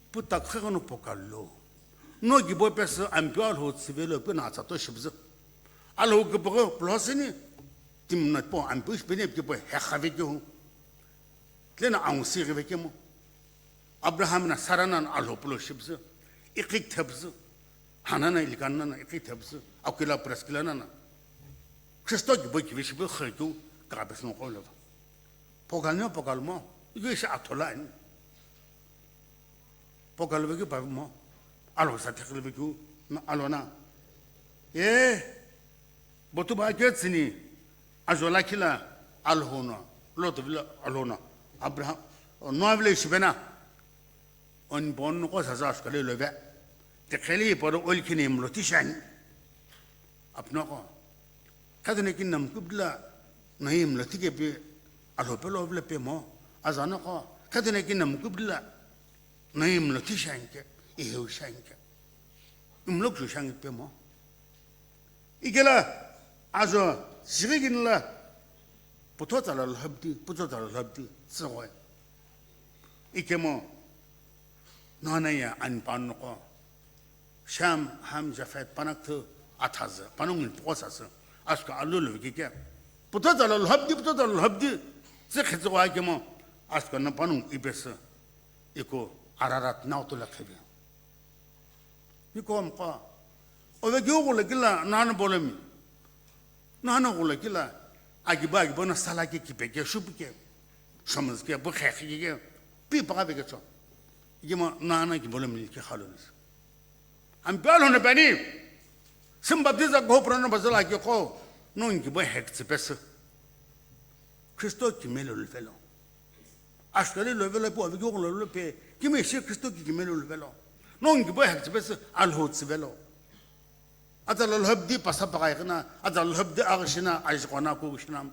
Putak kau no pokalo, no gibo pesa ambil hot sivelo pun asa tu shibzu. Alu gibo plus ni, tim nak po ambil sebenarnya gibo hekhavi tu. Lena angsi gibo kemo. Abraham na Sarah na alu plus shibzu. Ikik tabzu, hanana ilikanna na ikik tabzu, akila praskilana na. Kristo gibo kibishi bu khaytu kabes no qawla. Pogalmo, igu isha atola ni. Pogalbo ki pavmo, alo sa tekilbo ki alona. Botu ba getsini, azola kila alhona, lotu vila alona. Abraham, noavle shibena. On bon ko sa skale leve. تخليه برو أول كني ملوتيشان أبنائه كذا نكين نم قبلا نهي ملوتيجي بي ألوبلو بلا بي ما أزانقه كذا نكين نم قبلا نهي ملوتيشان ك إيهوشان ك ملوك شوشان بي ما إيكلا أزو سيرين لا بتوت على الهبدي سوى إيكما نانيا أن بانقه شام هم جفت بانكتو أتحز بانون بوساس أشكا علول بكيكا بتوت على الهبدي سخزوا هايكما أشكا نبانون إبس إيكو عرارات ناوتو لكبي إيكو أمقا أوجيو لكلا نانا بولمي نانا لكلا أجيبا نسالاكي كيبكي شوبكي شمزكي بخيخي بيبقى بكتو يجمع نانا كبولمي كي خالونس أم بيالون بني سمباديزا غوبرنا بزلا كي خو نون كي بهكت بس كريستو كي ميلو الفلو أشكالي الفلو بو أبيجو لولو بي كي ميشي كريستو كي ميلو الفلو نون كي بهكت بس الهوت سفلو أتلا الهبدي بس بقايقنا أتلا الهبدي أغشنا عايزقنا كوشنا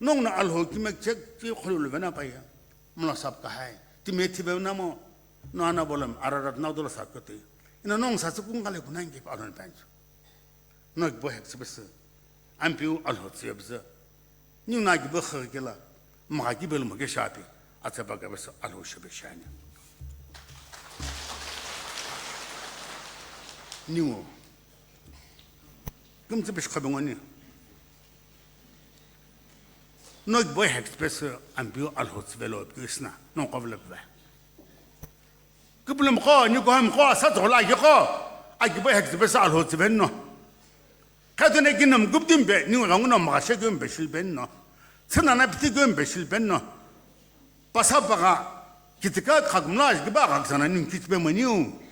نون الهوت كي مكتك كي خلو الفنا بايا مناسب كهاي تميتي بينامو نانا بولم أرادت نادول ساكتي إن نون ساسكون قالوا كنان كيف أرون بانش ناك بوهك سبس أم بيو الهوت سيبز نيو ناك بخر كلا ما جيبل مجشابي أتبقى بس الهوت شبشاني نيو كم تبش خبوني ناك بوهك سبس أم بيو الهوت سبلو بيسنا نون قبل بوه قبل مقا نيكو هم قا سطح لا يقا أجيبه هكذا بس على الهوت بينه 가도 내게 놈 급든 배 니가 강은 마셔 그 배실 벤노 천하나 비티 그 배실 벤노 바사바가 기트가 가금나 이게 바각사나 님 기트배머니요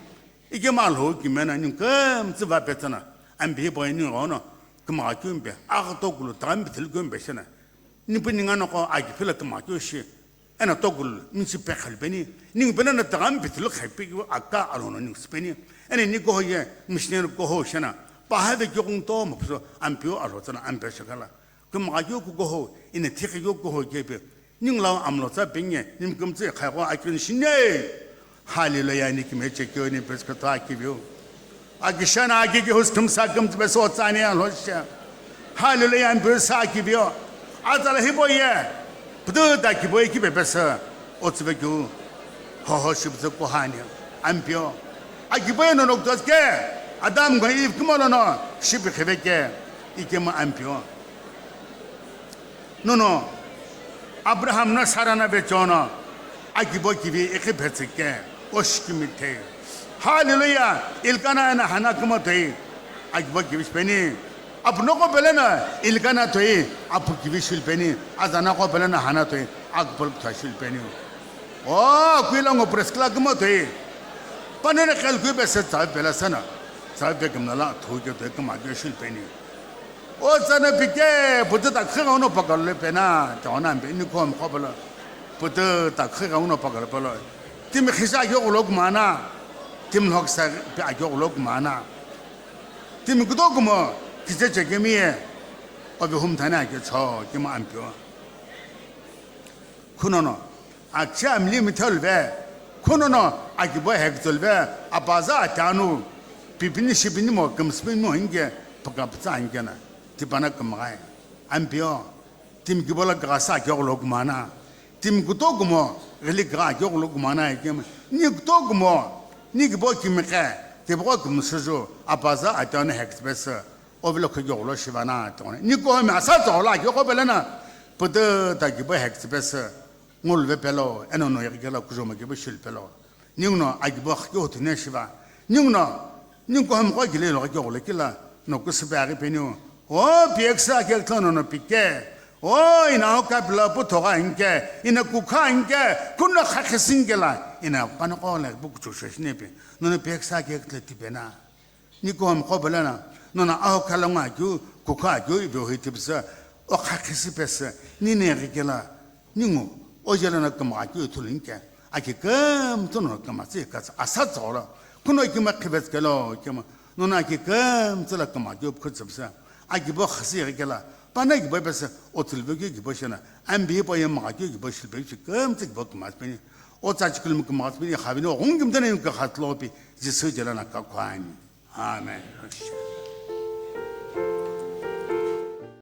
이게 말로 기면은 님 금스바 뱉잖아 안 비보이는 거는 그 마주인 배 아가도 굴로 담비 들고 배시나 님 분이가 놓고 아기 필라 그 마주시 에나 또굴 민시 백할 배니 님 배는 담비 들고 갈비고 아까 알고는 님 스페니 에네 니 거기에 미신을 거 호시나 바하베 조금도 먹서 안 비워 알았잖아 안 배셔가라 그 마주 그거 이네 티가 그거 개배 닝라우 암로자 빙에 님 금지 가고 아끼는 신네 할렐루야 니키 메체교니 베스카타 아끼비오 아기샤나 아기기 호스금 사금지 베서 어짜냐 로시야 할렐루야 베사 아끼비오 아자라 히보예 부드다 기보에 기베 베서 어츠베교 허허시부서 고하냐 안비오 아기보에 노노도스게 아담과 이브 그모노노 시비 헤베게 이게 뭐 안비오 노노 아브라함나 사라나 베조나 아기보 기비 이렇게 뱉을게 오시기 밑에 할렐루야 일가나나 하나 그모 돼 아기보 기비 스페니 아브노고 벨레나 일가나 돼 아부 기비 실페니 아자나고 벨레나 하나 돼 아그볼 타 실페니 오 그일랑고 프레스클라 그모 돼 빠네나 칼그 베서 자 벨라사나 자 베금나라 도게 돼 그마게 실페니 오자나 비게 부드다 크가우노 바갈레 페나 저난 베니 콤 코벌 부드다 크가우노 바갈 벌 팀 히사 요글록 마나 팀 혹사 요글록 마나 팀 그도그모 기제 제게미에 어비 홈타나게 저 김 안표 쿠노노 아참 리미털베 쿠노노 아기보 핵돌베 아바자 타누 비비니 시비니 뭐 금스빈 뭐 인게 바갑자 안게나 티바나 금가이 안비오 팀 기볼라 가사 겨울로 마나 팀 구토구모 릴리가 겨울로 마나 이게 니 구토구모 니 기보 김메카 티보 금스조 아바자 아타네 헥스베스 오빌로 겨울로 시바나 또네 니 고메 아사 졸라 겨고벨나 부드 다 기보 헥스베스 몰베 펠로 에노노 여기라 구조마 기보 실펠로 닝노 아기보 겨우트네 시바 닝노 닝고 함고 길레로 겨울로 길라 노고 스바기 베뇨 오 비엑사 결토노노 피케 오 이나오카 블라부토가 인게 이나 쿠카 인게 군나 카케싱게라 이나 파노콜레 부쿠초시네비 너네 비엑사 결토티베나 니코함 코벨라나 너나 아오칼랑아주 쿠카주 이보히티브사 오 카케시베스 니네리게라 닝우 오젤라나 까마주 툴린게 아키 끔토노 까마지 까사 아사조라 군노 기마케베스kello 기마 너나 아키 끔토라 까마주 쿠츠브사 아기보 하시게라 빠나기 버버서 오틀베기 기보시나 안비보에 마기 기보실베기 끔찍 버그 마스베니 오자치클무 그 마스베니 하비노 옹김되는 그 하틀로비 지서절하나 까과니 아멘